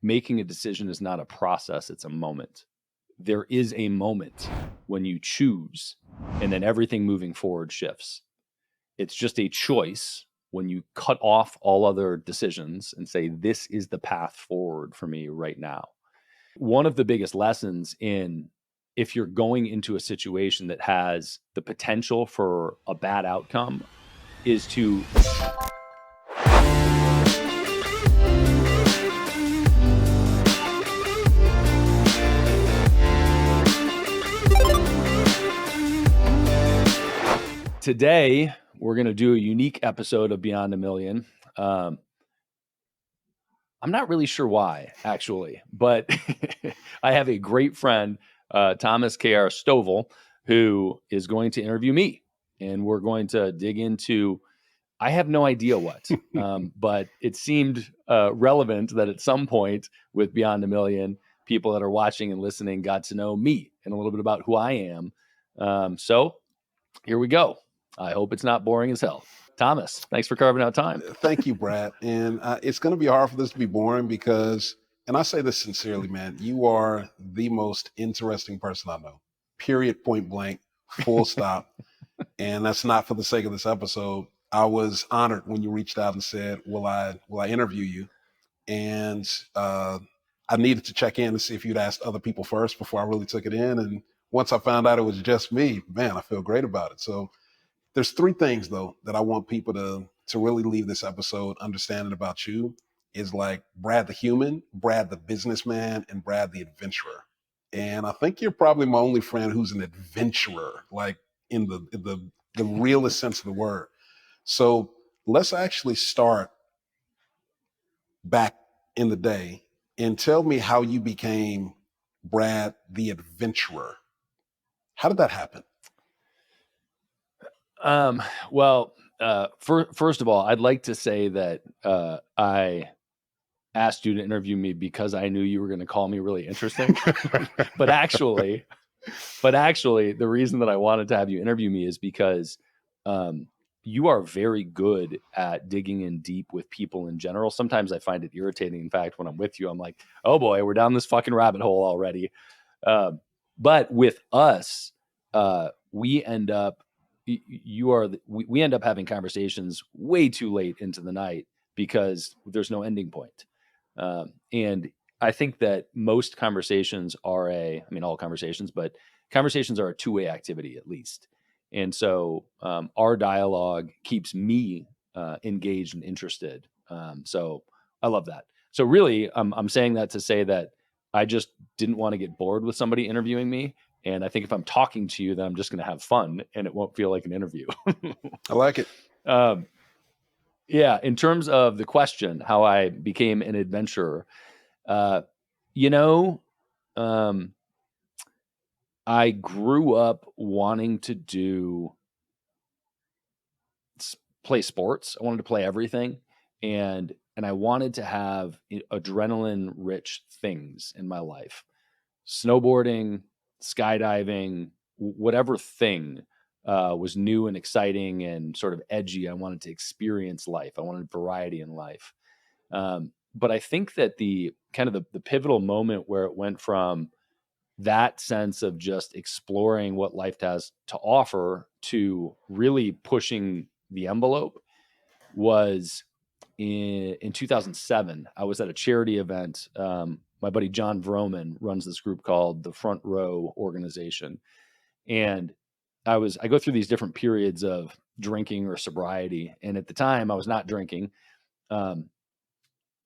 making a decision is not a process, it's a moment. There is a moment when you choose, and then everything moving forward shifts. It's just a choice when you cut off all other decisions and say, this is the path forward for me right now. One of the biggest lessons in, if you're going into a situation that has the potential for a bad outcome, is to today, we're going to do a unique episode of Beyond a Million. I'm not really sure why, actually, but I have a great friend, Thomas K.R. Stovall, who is going to interview me. And we're going to dig into, I have no idea what, but it seemed relevant that at some point with Beyond a Million, people that are watching and listening got to know me and a little bit about who I am. So here we go. I hope it's not boring as hell. Thomas, thanks for carving out time. Thank you, Brad. And it's going to be hard for this to be boring because, and I say this sincerely, man, you are the most interesting person I know, period, point blank, full stop. And that's not for the sake of this episode. I was honored when you reached out and said, will I interview you? And I needed to check in to see if you'd asked other people first before I really took it in. And once I found out it was just me, man, I feel great about it. So there's three things, though, that I want people to really leave this episode understanding about you is like Brad the human, Brad the businessman, and Brad the adventurer. And I think you're probably my only friend who's an adventurer, like in the realest sense of the word. So let's actually start back in the day and tell me how you became Brad the adventurer. How did that happen? First of all, I'd like to say that I asked you to interview me because I knew you were going to call me really interesting. but actually, the reason that I wanted to have you interview me is because you are very good at digging in deep with people in general. Sometimes I find it irritating. In fact, when I'm with you, I'm like, oh boy, we're down this fucking rabbit hole already. But with us, we end up we end up having conversations way too late into the night because there's no ending point. And I think that most conversations are all conversations, but conversations are a two-way activity at least. And so our dialogue keeps me engaged and interested. So I love that. So really, I'm saying that to say that I just didn't want to get bored with somebody interviewing me. And I think if I'm talking to you, then I'm just going to have fun and it won't feel like an interview. I like it. Yeah. In terms of the question, how I became an adventurer, I grew up wanting to play sports. I wanted to play everything. And I wanted to have adrenaline rich things in my life, snowboarding, skydiving, whatever thing was new and exciting and sort of edgy. I wanted to experience life. I wanted variety in life. But I think that the pivotal moment where it went from that sense of just exploring what life has to offer to really pushing the envelope was in 2007. I was at a charity event. My buddy John Vroman runs this group called the Front Row Organization. And I go through these different periods of drinking or sobriety. And at the time I was not drinking.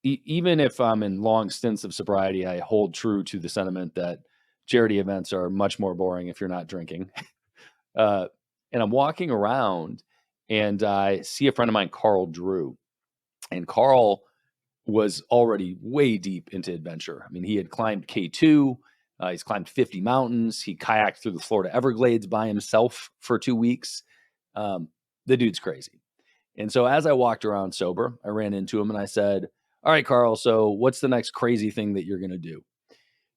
Even if I'm in long stints of sobriety, I hold true to the sentiment that charity events are much more boring if you're not drinking. And I'm walking around and I see a friend of mine, Carl Drew. And Carl was already way deep into adventure. I mean, he had climbed K2. He's climbed 50 mountains. He kayaked through the Florida Everglades by himself for 2 weeks. The dude's crazy. And so as I walked around sober, I ran into him and I said, all right, Carl, so what's the next crazy thing that you're going to do?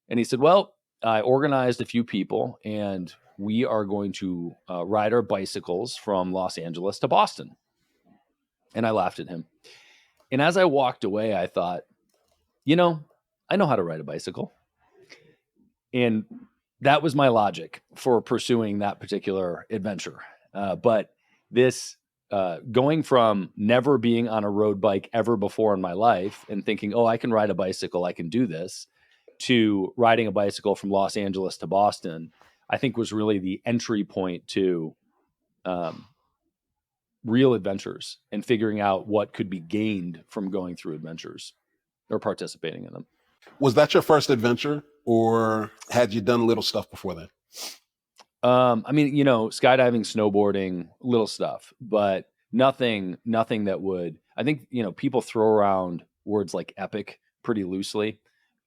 And he said, well, I organized a few people and we are going to ride our bicycles from Los Angeles to Boston. And I laughed at him. And as I walked away, I thought, I know how to ride a bicycle. And that was my logic for pursuing that particular adventure. But this going from never being on a road bike ever before in my life and thinking, oh, I can ride a bicycle, I can do this, to riding a bicycle from Los Angeles to Boston, I think was really the entry point to real adventures and figuring out what could be gained from going through adventures or participating in them. Was that your first adventure, or had you done little stuff before that? I mean, skydiving, snowboarding, little stuff, but nothing that would, I think, people throw around words like epic pretty loosely.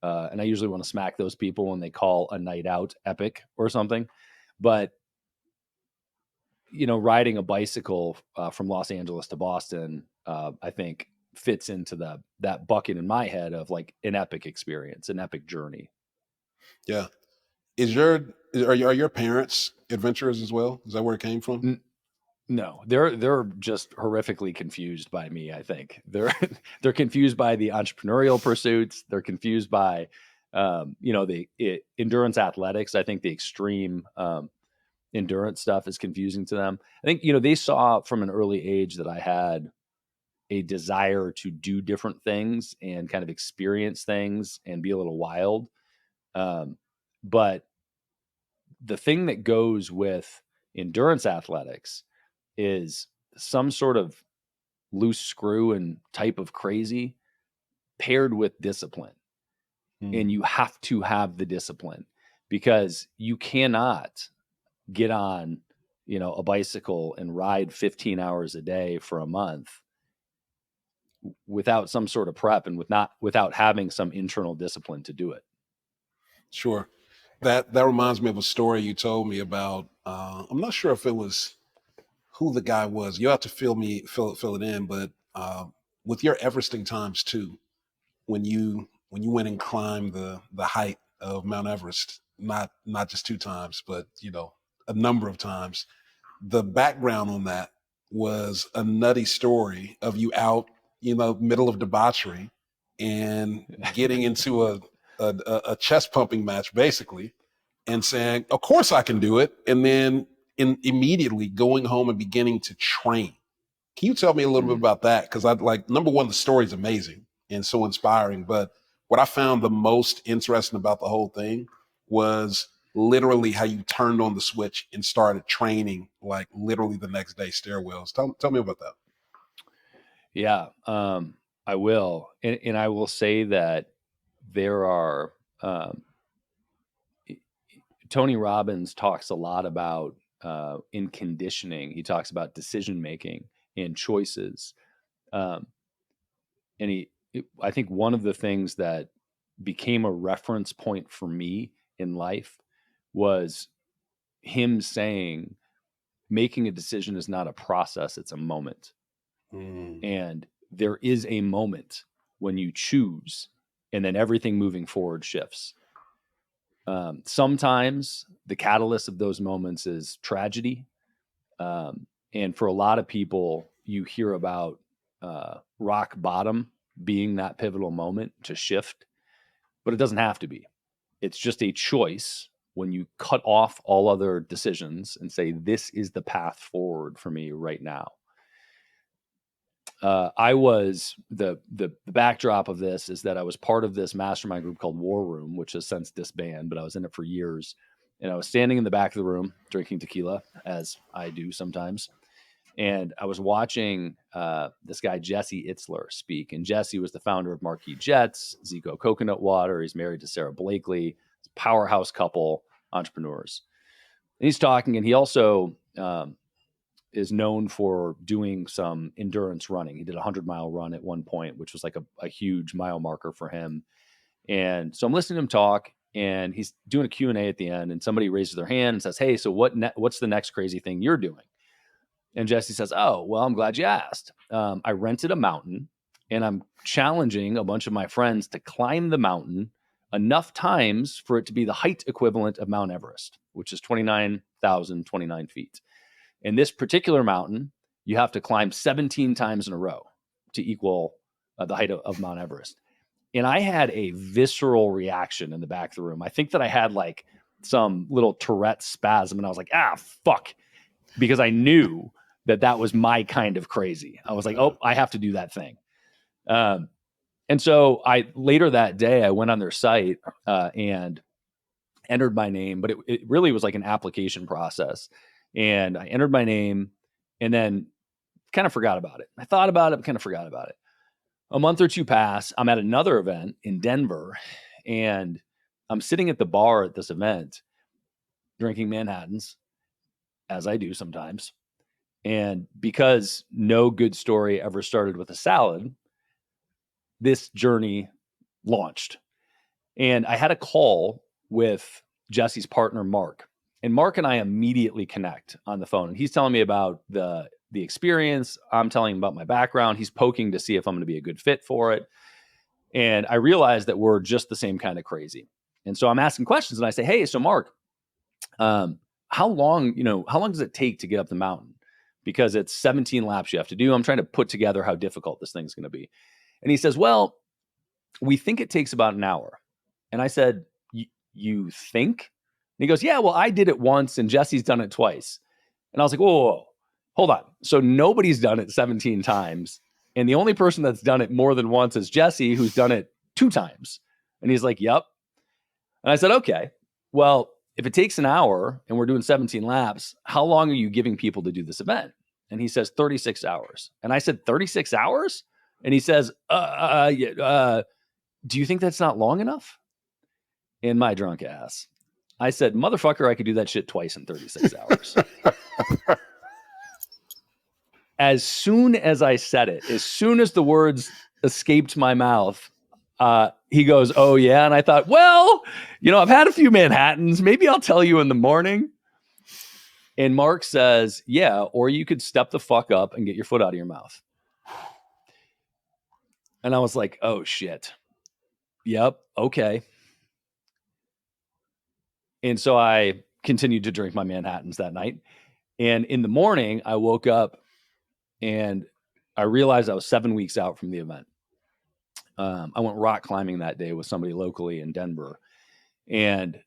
And I usually want to smack those people when they call a night out epic or something. But, riding a bicycle from Los Angeles to Boston, I think fits into that bucket in my head of like an epic experience, an epic journey. Yeah. Are your parents adventurers as well? Is that where it came from? No, they're just horrifically confused by me. I think they're confused by the entrepreneurial pursuits. They're confused by, the endurance athletics. I think the extreme endurance stuff is confusing to them. I think, they saw from an early age that I had a desire to do different things and kind of experience things and be a little wild. But the thing that goes with endurance athletics is some sort of loose screw and type of crazy paired with discipline. And you have to have the discipline, because you cannot get on, a bicycle and ride 15 hours a day for a month without some sort of prep and without having some internal discipline to do it. Sure. That reminds me of a story you told me about. I'm not sure if it was who the guy was. You'll have to fill it in. But with your Everesting times too, when you went and climbed the height of Mount Everest, not just 2 times, but a number of times, the background on that was a nutty story of you out, middle of debauchery and getting into a chest pumping match basically, and saying, of course I can do it. And then immediately going home and beginning to train. Can you tell me a little bit about that? Because I'd like, number one, the story is amazing and so inspiring. But what I found the most interesting about the whole thing was literally how you turned on the switch and started training, like literally the next day, stairwells. Tell me about that. Yeah, I will. And I will say that there are, Tony Robbins talks a lot about in conditioning. He talks about decision making and choices. And I think one of the things that became a reference point for me in life was him saying, making a decision is not a process, it's a moment. And there is a moment when you choose, and then everything moving forward shifts. Sometimes the catalyst of those moments is tragedy. And for a lot of people, you hear about rock bottom being that pivotal moment to shift, but it doesn't have to be. It's just a choice when you cut off all other decisions and say, this is the path forward for me right now. I was the backdrop of this is that I was part of this mastermind group called War Room, which has since disbanded, but I was in it for years. And I was standing in the back of the room drinking tequila, as I do sometimes. And I was watching this guy, Jesse Itzler, speak. And Jesse was the founder of Marquis Jets, Zico Coconut Water. He's married to Sarah Blakely. It's a powerhouse couple, entrepreneurs. And he's talking, and he also is known for doing some endurance running. He did a 100-mile run at one point, which was like a huge mile marker for him. And so I'm listening to him talk, and he's doing a Q&A at the end, and somebody raises their hand and says, hey, so what's the next crazy thing you're doing? And Jesse says, oh, well, I'm glad you asked. I rented a mountain, and I'm challenging a bunch of my friends to climb the mountain enough times for it to be the height equivalent of Mount Everest, which is 29,029 feet. In this particular mountain, you have to climb 17 times in a row to equal the height of Mount Everest. And I had a visceral reaction in the back of the room. I think that I had like some little Tourette spasm, and I was like, fuck. Because I knew that was my kind of crazy. I was like, oh, I have to do that thing. And so later that day, I went on their site and entered my name, but it really was like an application process. And I entered my name and then kind of forgot about it. I thought about it, but kind of forgot about it. A month or two pass, I'm at another event in Denver, and I'm sitting at the bar at this event, drinking Manhattans, as I do sometimes. And because no good story ever started with a salad, this journey launched. And I had a call with Jesse's partner, Mark. And Mark and I immediately connect on the phone. And he's telling me about the experience. I'm telling him about my background. He's poking to see if I'm going to be a good fit for it. And I realized that we're just the same kind of crazy. And so I'm asking questions and I say, hey, so Mark, how long does it take to get up the mountain? Because it's 17 laps you have to do. I'm trying to put together how difficult this thing's going to be. And he says, well, we think it takes about an hour. And I said, you think? And he goes, yeah, well, I did it once and Jesse's done it twice. And I was like, whoa, hold on. So nobody's done it 17 times. And the only person that's done it more than once is Jesse, who's done it 2 times. And he's like, yep. And I said, okay, well, if it takes an hour and we're doing 17 laps, how long are you giving people to do this event? And he says 36 hours. And I said, 36 hours? And he says, do you think that's not long enough? In my drunk ass, I said, motherfucker, I could do that shit twice in 36 hours. As soon as I said it, as soon as the words escaped my mouth, he goes, oh, yeah. And I thought, well, I've had a few Manhattans. Maybe I'll tell you in the morning. And Mark says, yeah, or you could step the fuck up and get your foot out of your mouth. And I was like, oh, shit. Yep. Okay. And so I continued to drink my Manhattans that night. And in the morning, I woke up and I realized I was 7 weeks out from the event. I went rock climbing that day with somebody locally in Denver. And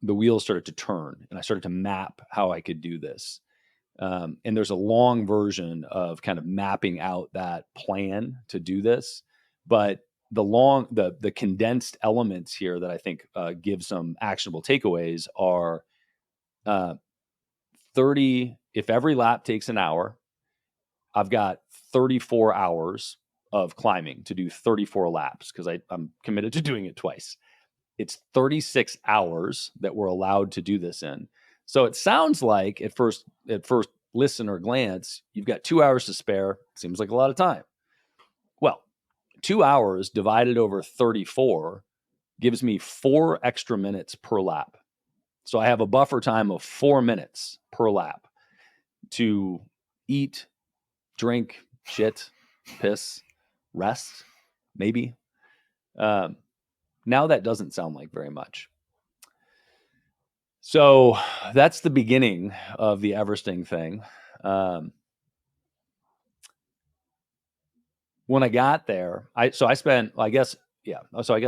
the wheels started to turn and I started to map how I could do this. And there's a long version of kind of mapping out that plan to do this. But the condensed elements here that I think give some actionable takeaways are 30. If every lap takes an hour, I've got 34 hours of climbing to do 34 laps because I'm committed to doing it twice. It's 36 hours that we're allowed to do this in. So it sounds like at first listen or glance, you've got 2 hours to spare. Seems like a lot of time. Well, 2 hours divided over 34 gives me 4 extra minutes per lap. So I have a buffer time of 4 minutes per lap to eat, drink, shit, piss, rest, maybe. Now that doesn't sound like very much. So that's the beginning of the Everesting thing. When I got there, I guess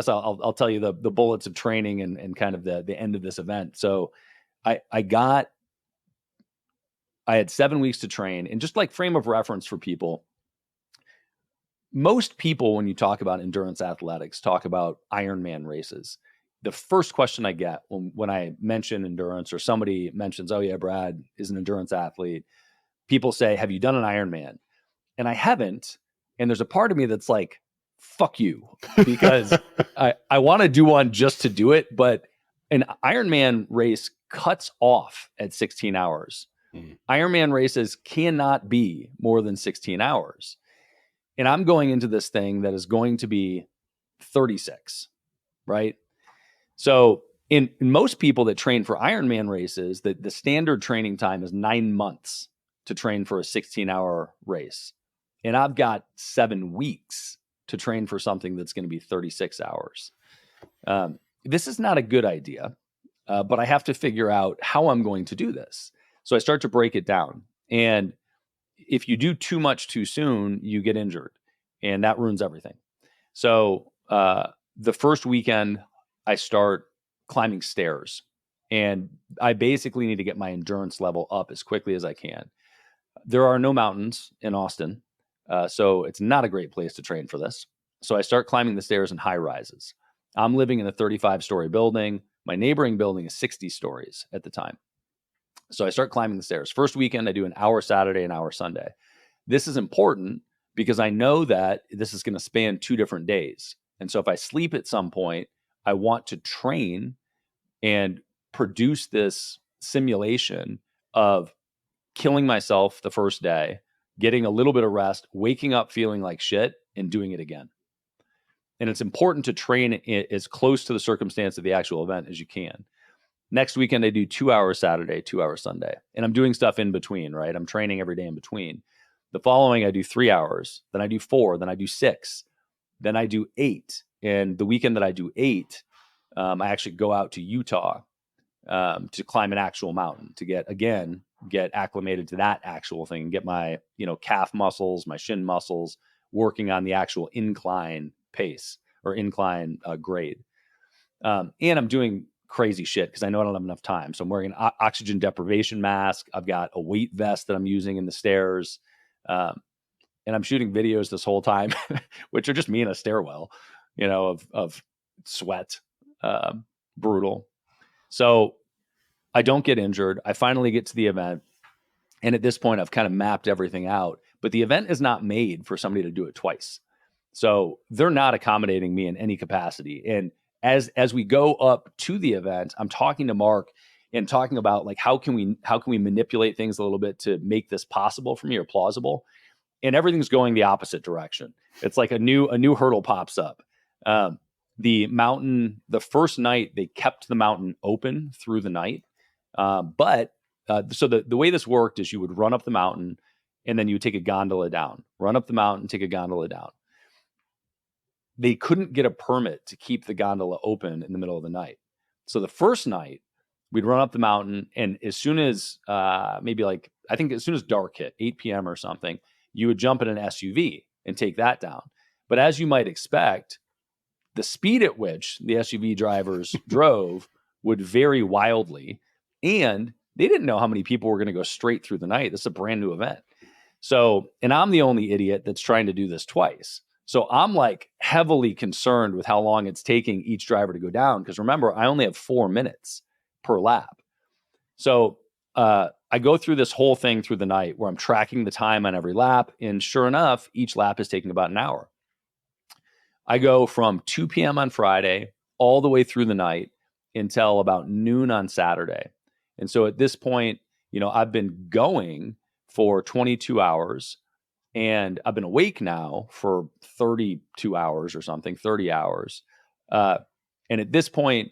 I'll tell you the bullets of training and kind of the end of this event. So I had 7 weeks to train, and just like frame of reference for people, most people, when you talk about endurance athletics, talk about Ironman races. The first question I get when I mention endurance or somebody mentions, oh yeah, Brad is an endurance athlete, people say, have you done an Ironman? And I haven't. And there's a part of me that's like, fuck you, because I want to do one just to do it. But an Ironman race cuts off at 16 hours. Ironman races cannot be more than 16 hours. And I'm going into this thing that is going to be 36, right? So in most people that train for Ironman races, the standard training time is 9 months to train for a 16-hour race. And I've got 7 weeks to train for something that's going to be 36 hours. This is not a good idea, but I have to figure out how I'm going to do this. So I start to break it down. And if you do too much too soon, you get injured, and that ruins everything. So the first weekend, I start climbing stairs, and I basically need to get my endurance level up as quickly as I can. There are no mountains in Austin, so it's not a great place to train for this. So I start climbing the stairs in high rises. I'm living in a 35-story building. My neighboring building is 60 stories at the time. So I start climbing the stairs. First weekend, I do an hour Saturday, an hour Sunday. This is important because I know that this is going to span 2 different days. And so if I sleep at some point, I want to train and produce this simulation of killing myself the first day, getting a little bit of rest, waking up feeling like shit, and doing it again. And it's important to train as close to the circumstance of the actual event as you can. Next weekend, I do 2 hours Saturday, 2 hours Sunday. And I'm doing stuff in between, right? I'm training every day in between. The following, I do 3 hours. Then I do 4. Then I do 6. Then I do 8. And the weekend that I do 8, I actually go out to Utah to climb an actual mountain to get acclimated to that actual thing and get my, calf muscles, my shin muscles working on the actual incline pace or incline grade. And I'm doing crazy shit because I know I don't have enough time. So I'm wearing an oxygen deprivation mask. I've got a weight vest that I'm using in the stairs. And I'm shooting videos this whole time, which are just me in a stairwell, of sweat, brutal. So I don't get injured. I finally get to the event. And at this point, I've kind of mapped everything out. But the event is not made for somebody to do it twice. So they're not accommodating me in any capacity. And as we go up to the event, I'm talking to Mark and talking about like how can we manipulate things a little bit to make this possible for me or plausible. And everything's going the opposite direction. It's like a new hurdle pops up. The mountain, the first night, they kept the mountain open through the night. So the way this worked is you would run up the mountain and then you would take a gondola down, run up the mountain, take a gondola down. They couldn't get a permit to keep the gondola open in the middle of the night. So the first night we'd run up the mountain, and as soon as as soon as dark hit, 8 p.m. or something, you would jump in an SUV and take that down. But as you might expect, the speed at which the SUV drivers drove would vary wildly, and they didn't know how many people were going to go straight through the night. This is a brand new event. So, and I'm the only idiot that's trying to do this twice. So I'm like heavily concerned with how long it's taking each driver to go down. Because remember, I only have 4 minutes per lap. So I go through this whole thing through the night where I'm tracking the time on every lap. And sure enough, each lap is taking about an hour. I go from 2 p.m. on Friday all the way through the night until about noon on Saturday. And so at this point, I've been going for 22 hours. And I've been awake now for 32 hours or something, 30 hours. And at this point,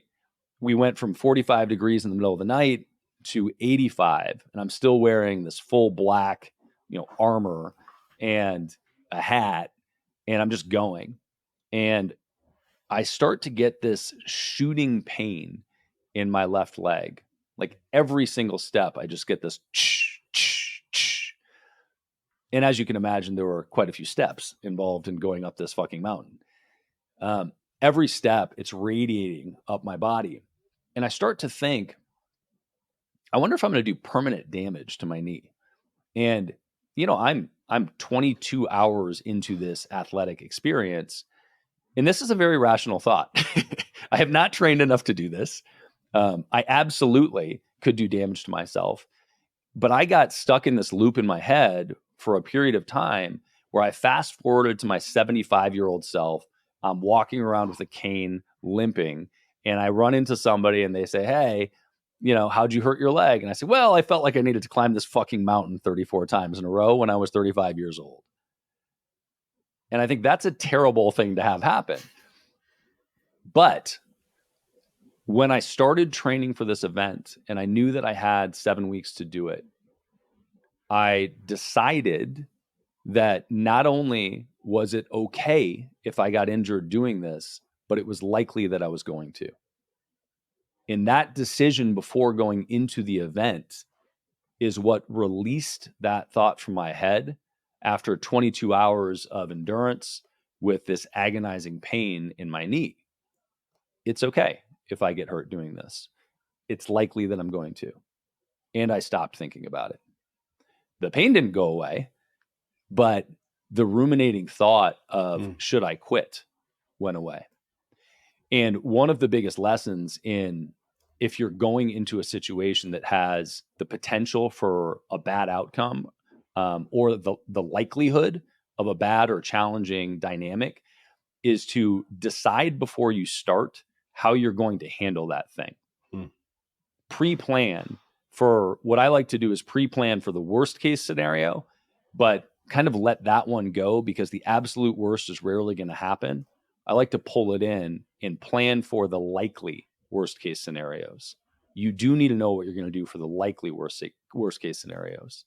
we went from 45 degrees in the middle of the night to 85. And I'm still wearing this full black, armor and a hat. And I'm just going. And I start to get this shooting pain in my left leg. Like every single step, I just get this And as you can imagine, there were quite a few steps involved in going up this fucking mountain. Every step, it's radiating up my body. And I start to think, I wonder if I'm going to do permanent damage to my knee. And, I'm 22 hours into this athletic experience. And this is a very rational thought. I have not trained enough to do this. I absolutely could do damage to myself. But I got stuck in this loop in my head for a period of time where I fast forwarded to my 75-year-old self. I'm walking around with a cane, limping, and I run into somebody and they say, hey, how'd you hurt your leg? And I say, well, I felt like I needed to climb this fucking mountain 34 times in a row when I was 35 years old. And I think that's a terrible thing to have happen. But when I started training for this event and I knew that I had 7 weeks to do it, I decided that not only was it okay if I got injured doing this, but it was likely that I was going to. And that decision before going into the event is what released that thought from my head after 22 hours of endurance, with this agonizing pain in my knee. It's okay if I get hurt doing this. It's likely that I'm going to. And I stopped thinking about it. The pain didn't go away, but the ruminating thought of should I quit went away. And one of the biggest lessons in, if you're going into a situation that has the potential for a bad outcome, or the likelihood of a bad or challenging dynamic, is to decide before you start how you're going to handle that thing. Pre-plan for what I like to do is pre-plan for the worst case scenario, but kind of let that one go because the absolute worst is rarely going to happen. I like to pull it in and plan for the likely worst case scenarios. You do need to know what you're going to do for the likely worst case scenarios.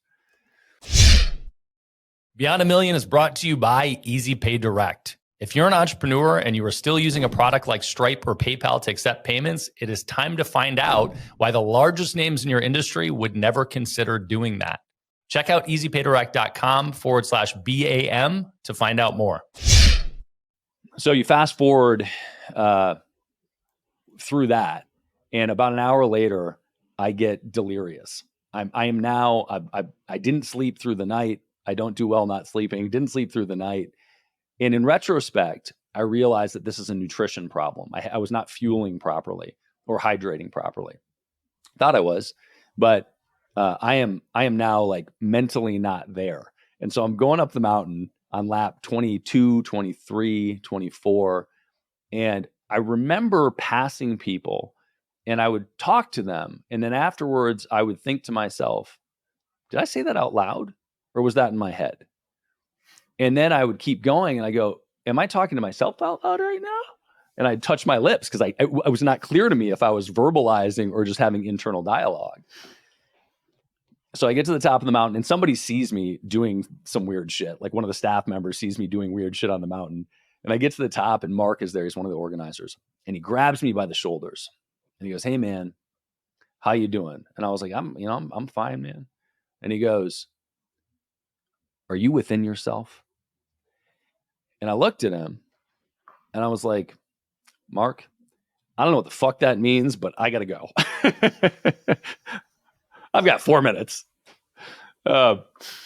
Beyond a Million is brought to you by Easy Pay Direct. If you're an entrepreneur and you are still using a product like Stripe or PayPal to accept payments, it is time to find out why the largest names in your industry would never consider doing that. Check out easypaydirect.com/BAM to find out more. So you fast forward through that, and about an hour later, I get delirious. I didn't sleep through the night. I don't do well not sleeping. Didn't sleep through the night. And in retrospect, I realized that this is a nutrition problem. I was not fueling properly or hydrating properly. Thought I was, but I am now like mentally not there. And so I'm going up the mountain on lap 22, 23, 24. And I remember passing people and I would talk to them. And then afterwards, I would think to myself, did I say that out loud or was that in my head? And then I would keep going and I go, am I talking to myself out loud right now? And I'd touch my lips because it was not clear to me if I was verbalizing or just having internal dialogue. So I get to the top of the mountain and somebody sees me doing some weird shit. Like one of the staff members sees me doing weird shit on the mountain. And I get to the top and Mark is there. He's one of the organizers. And he grabs me by the shoulders and he goes, hey man, how you doing? And I was like, I'm fine, man. And he goes, are you within yourself? And I looked at him and I was like, Mark, I don't know what the fuck that means, but I got to go. I've got 4 minutes.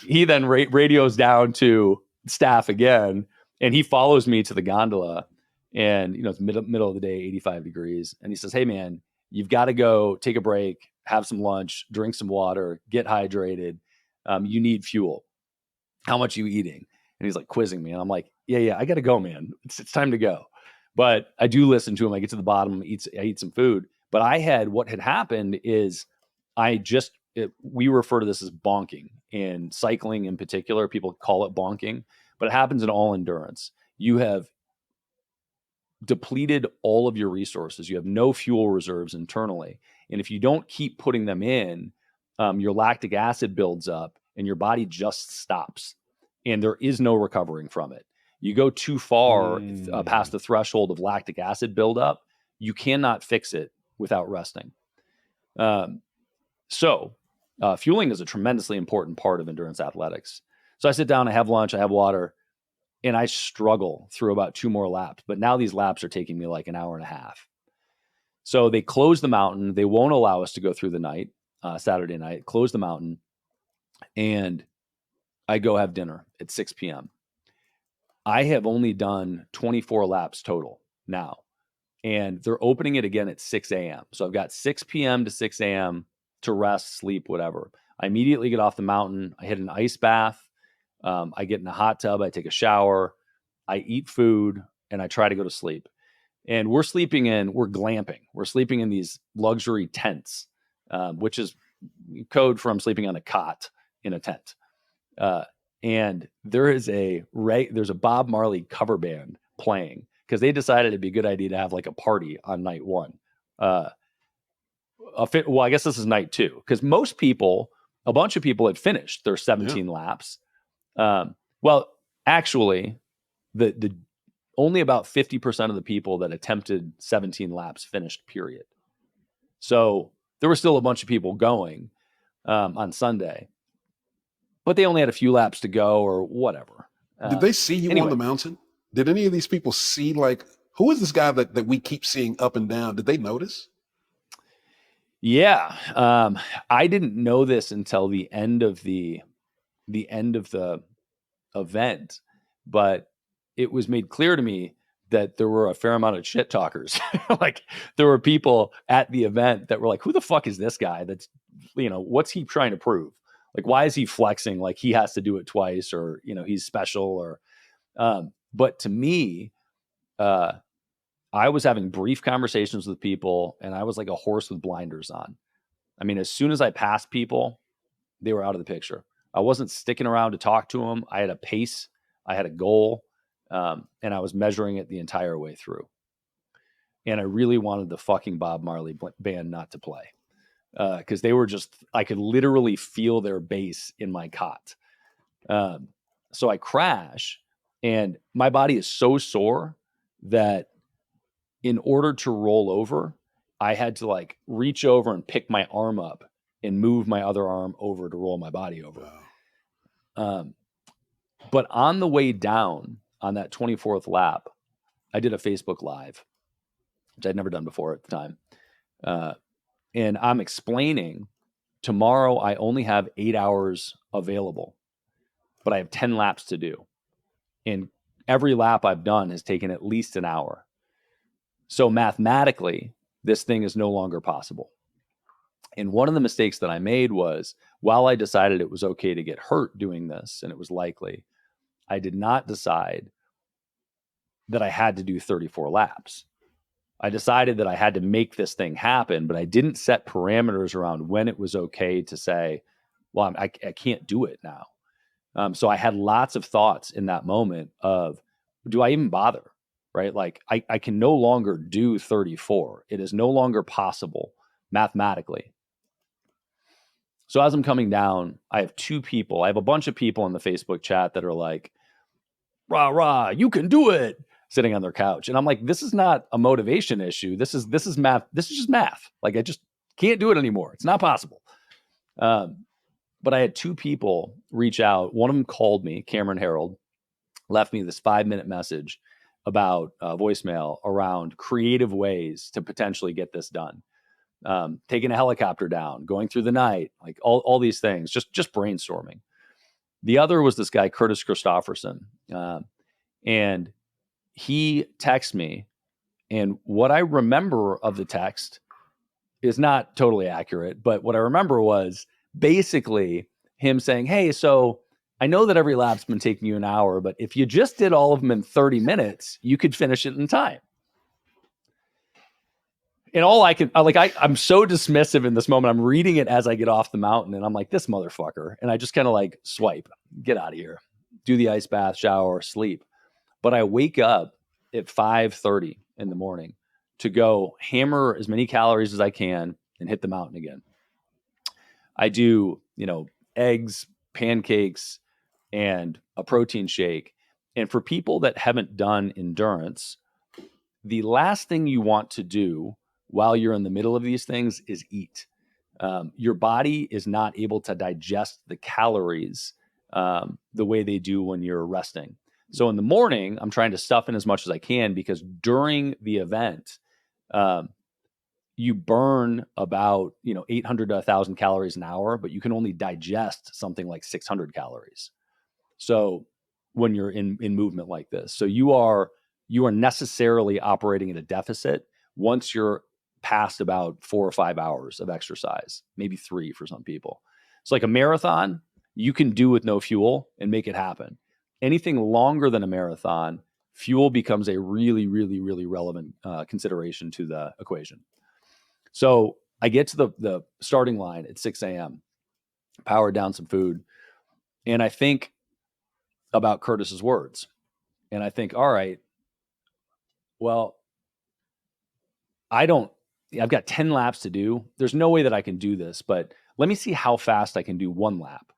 He then radios down to staff again, and he follows me to the gondola. And, it's middle of the day, 85 degrees. And he says, hey, man, you've got to go take a break, have some lunch, drink some water, get hydrated. You need fuel. How much are you eating? And he's like quizzing me. And I'm like, yeah, I got to go, man. It's time to go. But I do listen to him. I get to the bottom, I eat some food. But what had happened is we refer to this as bonking. In cycling in particular, people call it bonking, but it happens in all endurance. You have depleted all of your resources. You have no fuel reserves internally. And if you don't keep putting them in, your lactic acid builds up and your body just stops. And there is no recovering from it. You go too far past the threshold of lactic acid buildup, you cannot fix it without resting. So fueling is a tremendously important part of endurance athletics. So I sit down, I have lunch, I have water, and I struggle through about 2 more laps. But now these laps are taking me like an hour and a half. So they close the mountain. They won't allow us to go through the night, Saturday night, close the mountain. And I go have dinner at 6 p.m. I have only done 24 laps total now. And they're opening it again at 6 a.m. So I've got 6 p.m. to 6 a.m. to rest, sleep, whatever. I immediately get off the mountain. I hit an ice bath. I get in a hot tub. I take a shower. I eat food and I try to go to sleep. And we're glamping. We're sleeping in these luxury tents, which is code from sleeping on a cot in a tent. And there's a Bob Marley cover band playing because they decided it'd be a good idea to have like a party on night one. Well, I guess this is night 2 because a bunch of people had finished their 17 laps. Well, actually, the only about 50% of the people that attempted 17 laps finished, period. So there were still a bunch of people going on Sunday. But they only had a few laps to go or whatever. Did they see you on the mountain? Did any of these people see, like, who is this guy that we keep seeing up and down? Did they notice? Yeah. I didn't know this until the end of the event, but it was made clear to me that there were a fair amount of shit talkers. Like there were people at the event that were like, who the fuck is this guy? That's, what's he trying to prove? Like, why is he flexing? Like he has to do it twice, or, he's special, or, but to me, I was having brief conversations with people, and I was like a horse with blinders on. I mean, as soon as I passed people, they were out of the picture. I wasn't sticking around to talk to them. I had a pace, I had a goal, and I was measuring it the entire way through. And I really wanted the fucking Bob Marley band not to play, because they were just, I could literally feel their bass in my cot. So I crash, and my body is so sore that in order to roll over, I had to like reach over and pick my arm up and move my other arm over to roll my body over. Wow. But on the way down on that 24th lap, I did a Facebook Live, which I'd never done before at the time. And I'm explaining, tomorrow I only have 8 hours available, but I have 10 laps to do. And every lap I've done has taken at least an hour. So mathematically, this thing is no longer possible. And one of the mistakes that I made was, while I decided it was okay to get hurt doing this, and it was likely, I did not decide that I had to do 34 laps. I decided that I had to make this thing happen, but I didn't set parameters around when it was okay to say, well, I can't do it now. So I had lots of thoughts in that moment of, do I even bother? Right? Like I can no longer do 34. It is no longer possible mathematically. So as I'm coming down, I have a bunch of people in the Facebook chat that are like, rah, rah, you can do it, sitting on their couch. And I'm like, this is not a motivation issue. This is math. This is just math. Like, I just can't do it anymore. It's not possible. But I had two people reach out. One of them called me, Cameron Harold, left me this 5-minute message about voicemail around creative ways to potentially get this done. Taking a helicopter down, going through the night, like all these things, just brainstorming. The other was this guy, Curtis Christofferson. And he texted me, and what I remember of the text is not totally accurate, but what I remember was basically him saying, hey, so I know that every lap's been taking you an hour, but if you just did all of them in 30 minutes, you could finish it in time. And I'm so dismissive in this moment. I'm reading it as I get off the mountain, and I'm like, this motherfucker. And I just kind of like swipe, get out of here, do the ice bath, shower, sleep. But I wake up at 5:30 in the morning to go hammer as many calories as I can and hit the mountain again. I do, eggs, pancakes, and a protein shake. And for people that haven't done endurance, the last thing you want to do while you're in the middle of these things is eat. Your body is not able to digest the calories the way they do when you're resting. So in the morning, I'm trying to stuff in as much as I can, because during the event, you burn about 800 to 1,000 calories an hour, but you can only digest something like 600 calories. So when you're in movement like this, so you are necessarily operating at a deficit once you're past about 4 or 5 hours of exercise, maybe 3 for some people. It's like a marathon, you can do with no fuel and make it happen. Anything longer than a marathon, fuel becomes a really, really, really relevant consideration to the equation. So I get to the starting line at 6 a.m., powered down some food, and I think about Curtis's words. And I think, all right, well, I've got 10 laps to do. There's no way that I can do this, but let me see how fast I can do one lap.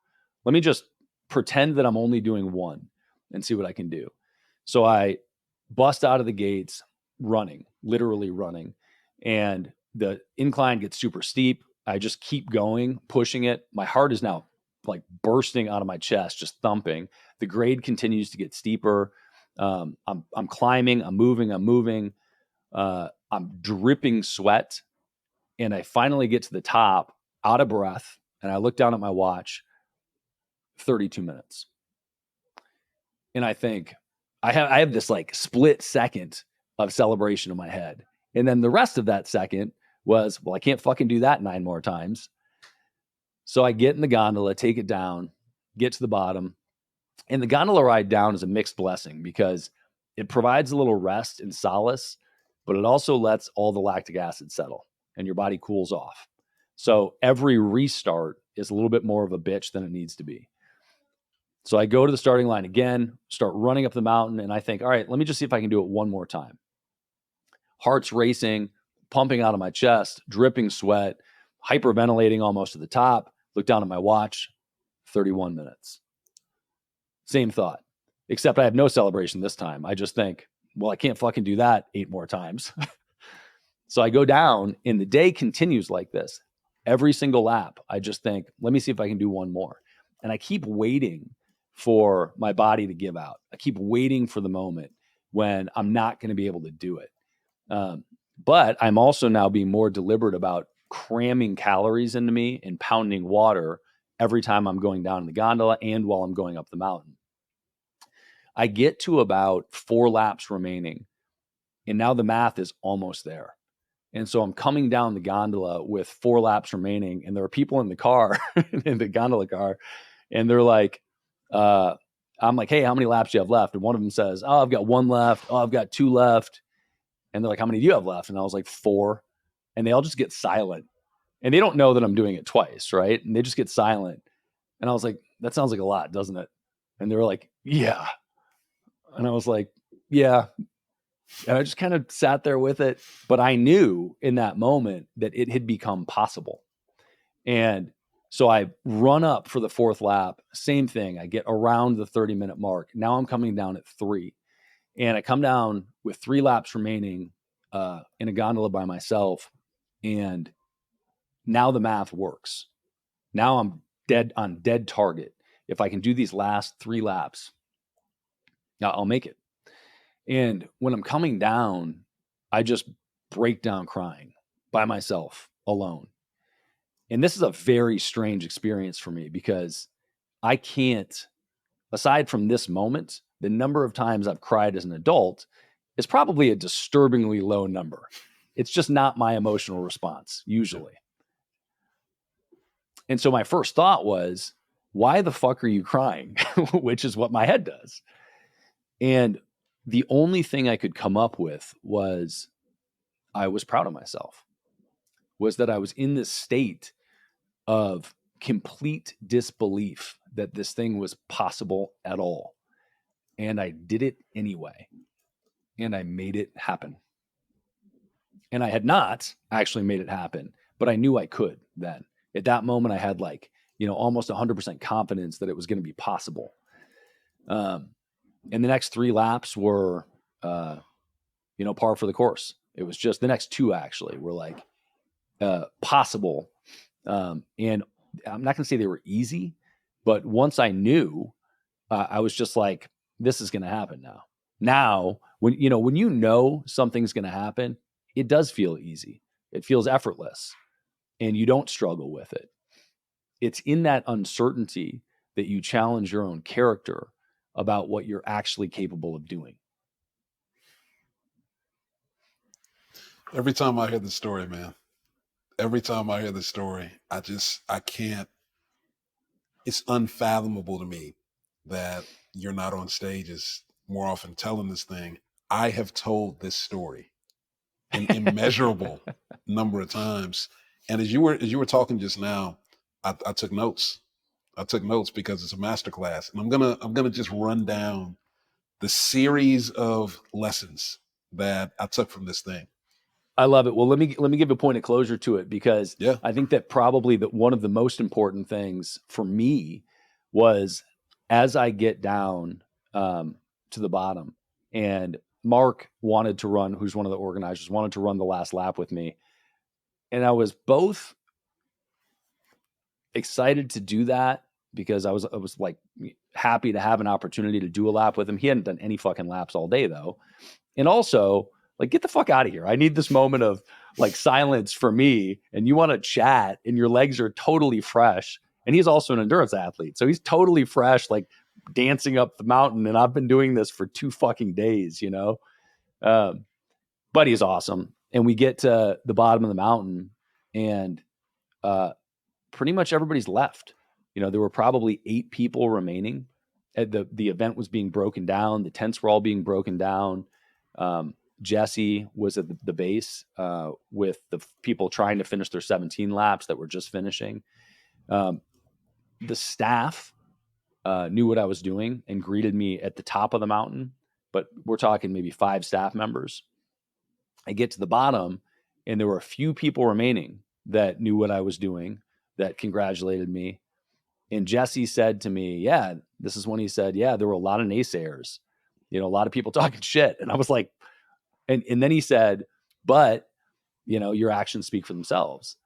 Let me just pretend that I'm only doing one and see what I can do. So I bust out of the gates running, literally running, and the incline gets super steep. I just keep going, pushing it. My heart is now like bursting out of my chest, just thumping. The grade continues to get steeper. I'm climbing, I'm moving. I'm dripping sweat. And I finally get to the top, out of breath. And I look down at my watch, 32 minutes. And I think I have this like split second of celebration in my head. And then the rest of that second was, well, I can't fucking do that 9 more times. So I get in the gondola, take it down, get to the bottom. And the gondola ride down is a mixed blessing because it provides a little rest and solace, but it also lets all the lactic acid settle and your body cools off. So every restart is a little bit more of a bitch than it needs to be. So I go to the starting line again, start running up the mountain, and I think, all right, let me just see if I can do it one more time. Heart's racing, pumping out of my chest, dripping sweat, hyperventilating almost to the top. Look down at my watch, 31 minutes. Same thought, except I have no celebration this time. I just think, well, I can't fucking do that 8 more times. So I go down and the day continues like this. Every single lap, I just think, let me see if I can do one more. And I keep waiting for my body to give out. I keep waiting for the moment when I'm not going to be able to do it. But I'm also now being more deliberate about cramming calories into me and pounding water every time I'm going down in the gondola and while I'm going up the mountain. I get to about 4 laps remaining, and now the math is almost there. And so I'm coming down the gondola with 4 laps remaining, and there are people in the car, in the gondola car, and they're like, I'm like, hey, how many laps do you have left? And one of them says, oh, I've got 1 left. Oh, I've got 2 left. And they're like, how many do you have left? And I was like, 4. And they all just get silent. And they don't know that I'm doing it twice, right? And they just get silent. And I was like, that sounds like a lot, doesn't it? And they were like, yeah. And I was like, yeah. And I just kind of sat there with it. But I knew in that moment that it had become possible. And so I run up for the 4th lap. Same thing. I get around the 30-minute mark. Now I'm coming down at 3. And I come down with 3 laps remaining in a gondola by myself. And now the math works. Now I'm on dead target. If I can do these last 3 laps, I'll make it. And when I'm coming down, I just break down crying by myself alone. And this is a very strange experience for me because I can't, aside from this moment, the number of times I've cried as an adult is probably a disturbingly low number. It's just not my emotional response usually. And so my first thought was, why the fuck are you crying? Which is what my head does. And the only thing I could come up with was I was proud of myself, was that I was in this state of complete disbelief that this thing was possible at all. And I did it anyway. And I made it happen. And I had not actually made it happen, but I knew I could then. At that moment, I had almost 100% confidence that it was going to be possible. And the next 3 laps were, par for the course. It was just the next 2 actually were possible. And I'm not going to say they were easy, but once I knew, I was just like, this is going to happen now. Now, when you know something's going to happen, it does feel easy. It feels effortless and you don't struggle with it. It's in that uncertainty that you challenge your own character about what you're actually capable of doing. Every time I hear the story, man, I can't, it's unfathomable to me that you're not on stages more often telling this thing. I have told this story an immeasurable number of times. And as you were talking just now, I took notes. I took notes because it's a masterclass. And I'm gonna just run down the series of lessons that I took from this thing. I love it. Well, let me give a point of closure to it because I think that probably one of the most important things for me was as I get down to the bottom, and Mark wanted to run, who's one of the organizers, wanted to run the last lap with me. And I was both excited to do that because I was like, happy to have an opportunity to do a lap with him. He hadn't done any fucking laps all day though. And also, like, get the fuck out of here. I need this moment of like silence for me. And you want to chat and your legs are totally fresh. And he's also an endurance athlete. So he's totally fresh, like dancing up the mountain. And I've been doing this for 2 fucking days, you know? But he's awesome. And we get to the bottom of the mountain and pretty much everybody's left. You know, there were probably 8 people remaining. The event was being broken down. The tents were all being broken down. Jesse was at the base with the people trying to finish their 17 laps that were just finishing. The staff knew what I was doing and greeted me at the top of the mountain, but we're talking maybe 5 staff members. I get to the bottom and there were a few people remaining that knew what I was doing, that congratulated me. And Jesse said to me, yeah, this is when he said, yeah, there were a lot of naysayers, you know, a lot of people talking shit. And I was like, and then he said, but, you know, your actions speak for themselves.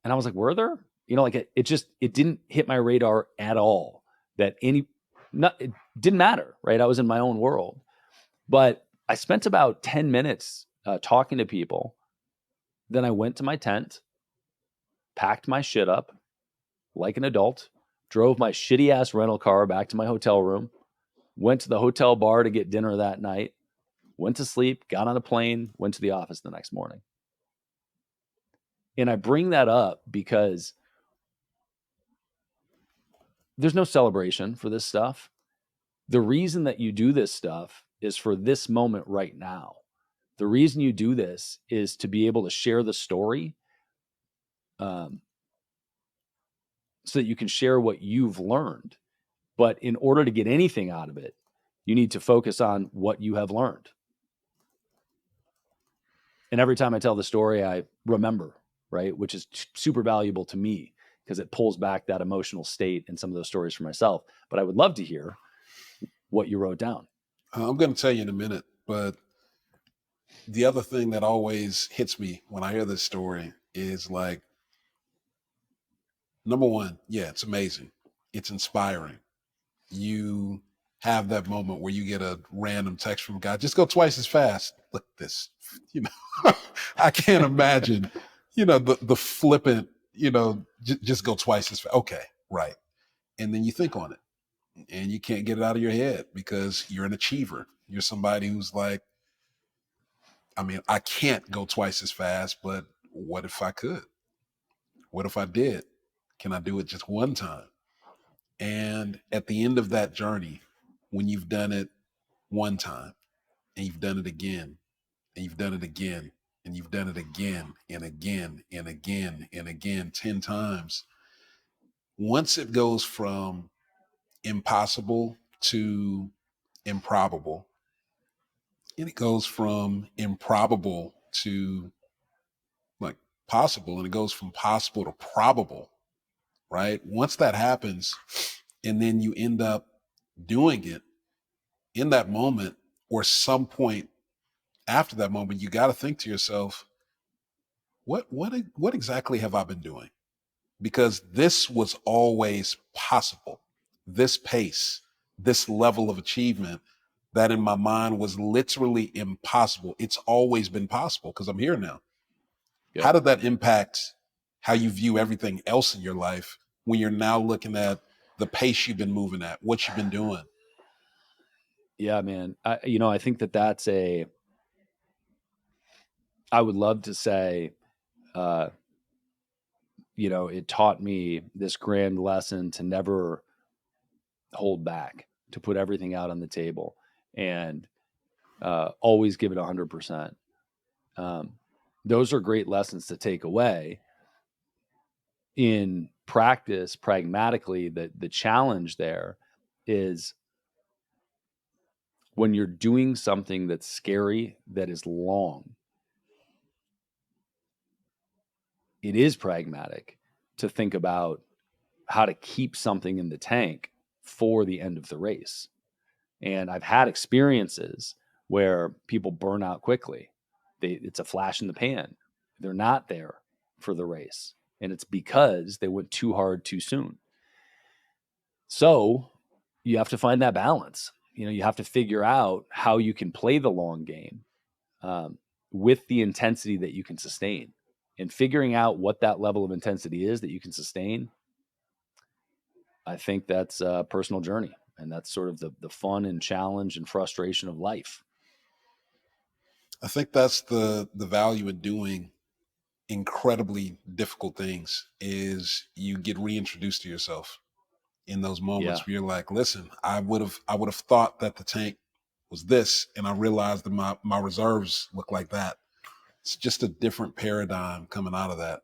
And I was like, were there? You know, like it didn't hit my radar at all that it didn't matter, right? I was in my own world. But I spent about 10 minutes talking to people. Then I went to my tent, packed my shit up like an adult, drove my shitty ass rental car back to my hotel room, went to the hotel bar to get dinner that night, went to sleep, got on a plane, went to the office the next morning. And I bring that up because there's no celebration for this stuff. The reason that you do this stuff is for this moment right now. The reason you do this is to be able to share the story so that you can share what you've learned. But in order to get anything out of it, you need to focus on what you have learned. And every time I tell the story, I remember, right? Which is super valuable to me because it pulls back that emotional state and some of those stories for myself. But I would love to hear what you wrote down. I'm going to tell you in a minute, but the other thing that always hits me when I hear this story is like, number one, yeah, it's amazing. It's inspiring. You have that moment where you get a random text from a guy, just go twice as fast. Look at this, you know, I can't imagine, you know, the flippant, you know, just go twice as fast. Okay, right. And then you think on it and you can't get it out of your head because you're an achiever. You're somebody who's like, I mean, I can't go twice as fast, but what if I could? What if I did? Can I do it just one time? And at the end of that journey, when you've done it one time and you've done it again and you've done it again and you've done it again and again and again and again 10 times, once it goes from impossible to improbable, and it goes from improbable to like possible, and it goes from possible to probable, right? Once that happens, and then you end up doing it in that moment or some point after that moment, you got to think to yourself, what exactly have I been doing? Because this was always possible. This pace, this level of achievement that in my mind was literally impossible. It's always been possible because I'm here now. Yeah. How did that impact how you view everything else in your life when you're now looking at the pace you've been moving at, what you've been doing? Yeah, man. I think that's I would love to say, it taught me this grand lesson to never hold back, to put everything out on the table and always give it 100%. Those are great lessons to take away. In practice, pragmatically, the challenge there is when you're doing something that's scary, that is long, it is pragmatic to think about how to keep something in the tank for the end of the race. And I've had experiences where people burn out quickly. It's a flash in the pan. They're not there for the race. And it's because they went too hard too soon. So you have to find that balance. You have to figure out how you can play the long game with the intensity that you can sustain, and figuring out what that level of intensity is that you can sustain. I think that's a personal journey, and that's sort of the fun and challenge and frustration of life. I think that's the value in doing incredibly difficult things is you get reintroduced to yourself in those moments where you're like, listen, I would have thought that the tank was this, and I realized that my reserves look like that. It's just a different paradigm coming out of that.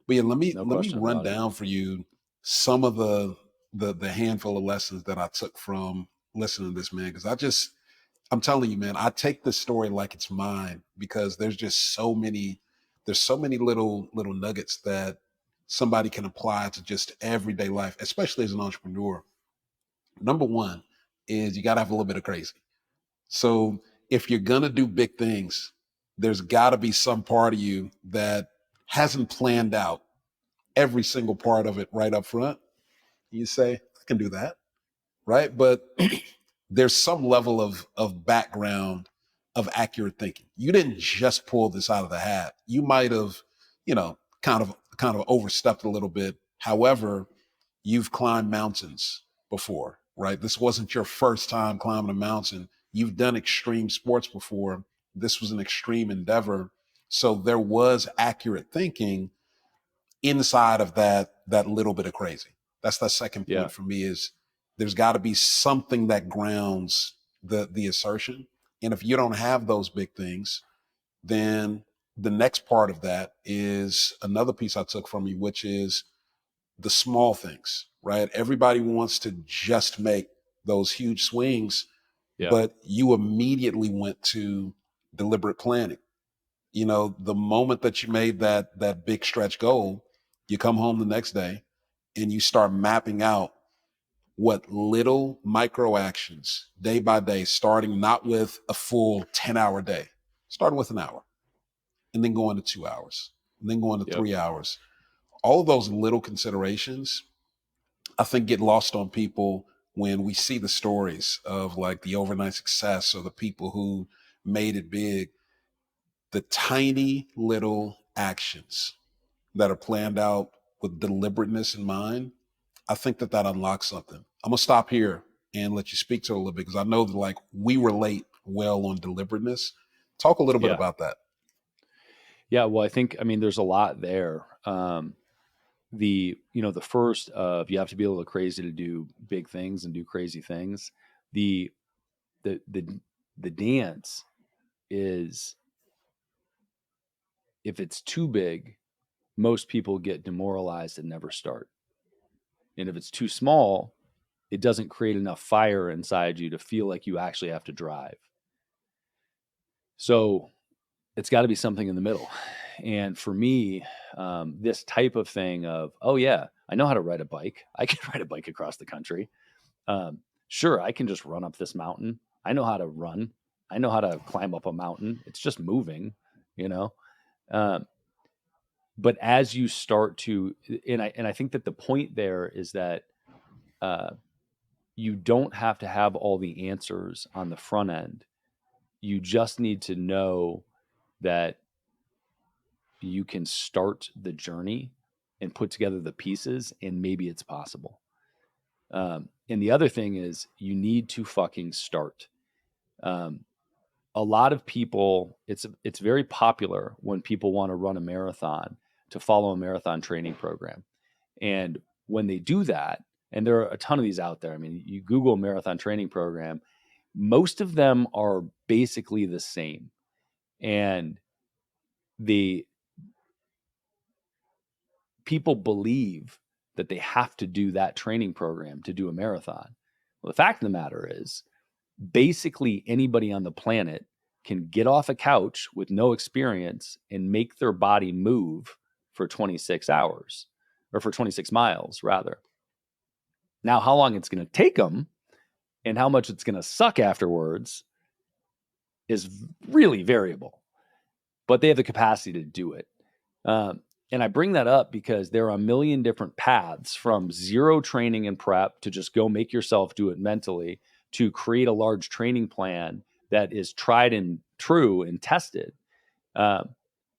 But yeah, let me run down for you some of the handful of lessons that I took from listening to this, man. Because I'm telling you, man, I take this story like it's mine, because there's just so many little nuggets that somebody can apply to just everyday life, especially as an entrepreneur. Number one is you got to have a little bit of crazy. So if you're going to do big things, there's got to be some part of you that hasn't planned out every single part of it right up front. You say, I can do that, right? But there's some level of background of accurate thinking. You didn't just pull this out of the hat. You might have, kind of overstepped a little bit. However, you've climbed mountains before, right? This wasn't your first time climbing a mountain. You've done extreme sports before. This was an extreme endeavor. So there was accurate thinking inside of that little bit of crazy. That's the second point for me, is there's got to be something that grounds the assertion. And if you don't have those big things, then the next part of that is another piece I took from you, which is the small things, right? Everybody wants to just make those huge swings, but you immediately went to deliberate planning. The moment that you made that big stretch goal, you come home the next day and you start mapping out what little micro actions day by day, starting not with a full 10-hour day, starting with an hour, and then going to 2 hours, and then going to 3 hours. All of those little considerations, I think, get lost on people when we see the stories of like the overnight success or the people who made it big. The tiny little actions that are planned out with deliberateness in mind, I think that unlocks something. I'm gonna stop here and let you speak to it a little bit, because I know that like we relate well on deliberateness. Talk a little bit about that. Yeah, well, there's a lot there. The first of, you have to be a little crazy to do big things and do crazy things. The dance is, if it's too big, most people get demoralized and never start. And if it's too small, it doesn't create enough fire inside you to feel like you actually have to drive. So it's got to be something in the middle. And for me, this type of thing of, oh yeah, I know how to ride a bike. I can ride a bike across the country. Sure, I can just run up this mountain. I know how to run. I know how to climb up a mountain. It's just moving, but as you start to, and I think that the point there is that you don't have to have all the answers on the front end. You just need to know that you can start the journey and put together the pieces, and maybe it's possible. And the other thing is, you need to fucking start. A lot of people, it's very popular when people want to run a marathon to follow a marathon training program. And when they do that, and there are a ton of these out there. I mean, you Google marathon training program, most of them are basically the same. And the people believe that they have to do that training program to do a marathon. Well, the fact of the matter is, basically anybody on the planet can get off a couch with no experience and make their body move for 26 hours, or for 26 miles rather. Now, how long it's going to take them and how much it's going to suck afterwards is really variable, but they have the capacity to do it. And I bring that up because there are a million different paths, from zero training and prep to just go make yourself do it mentally, to create a large training plan that is tried and true and tested.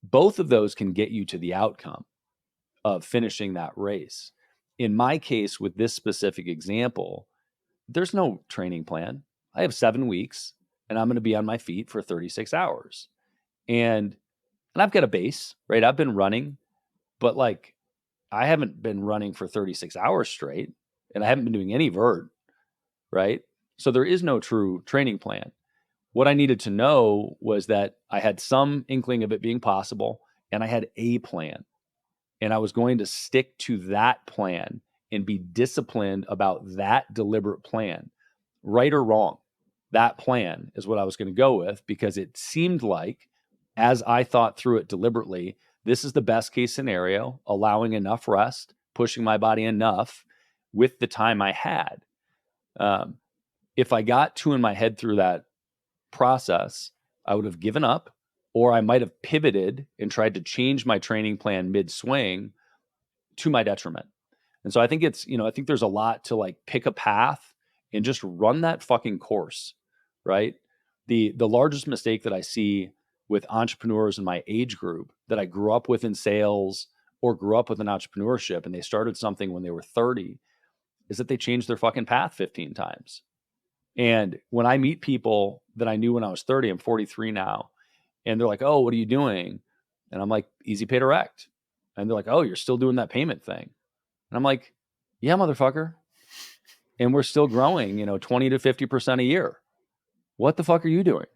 Both of those can get you to the outcome of finishing that race. In my case, with this specific example, there's no training plan. I have 7 weeks and I'm going to be on my feet for 36 hours. And I've got a base, right? I've been running, but like, I haven't been running for 36 hours straight, and I haven't been doing any vert, right? So there is no true training plan. What I needed to know was that I had some inkling of it being possible, and I had a plan, and I was going to stick to that plan and be disciplined about that deliberate plan. Right or wrong, that plan is what I was going to go with, because it seemed like, as I thought through it deliberately, this is the best case scenario, allowing enough rest, pushing my body enough with the time I had. If I got too in my head through that process, I would have given up, or I might have pivoted and tried to change my training plan mid-swing to my detriment. And so I think I think there's a lot to like pick a path and just run that fucking course, right? The largest mistake that I see with entrepreneurs in my age group that I grew up with in sales or grew up with in entrepreneurship, and they started something when they were 30, is that they changed their fucking path 15 times. And when I meet people that I knew when I was 30, I'm 43 now, and they're like, "Oh, what are you doing?" And I'm like, "Easy Pay Direct." And they're like, "Oh, you're still doing that payment thing." And I'm like, "Yeah, motherfucker." And we're still growing, 20 to 50% a year. What the fuck are you doing?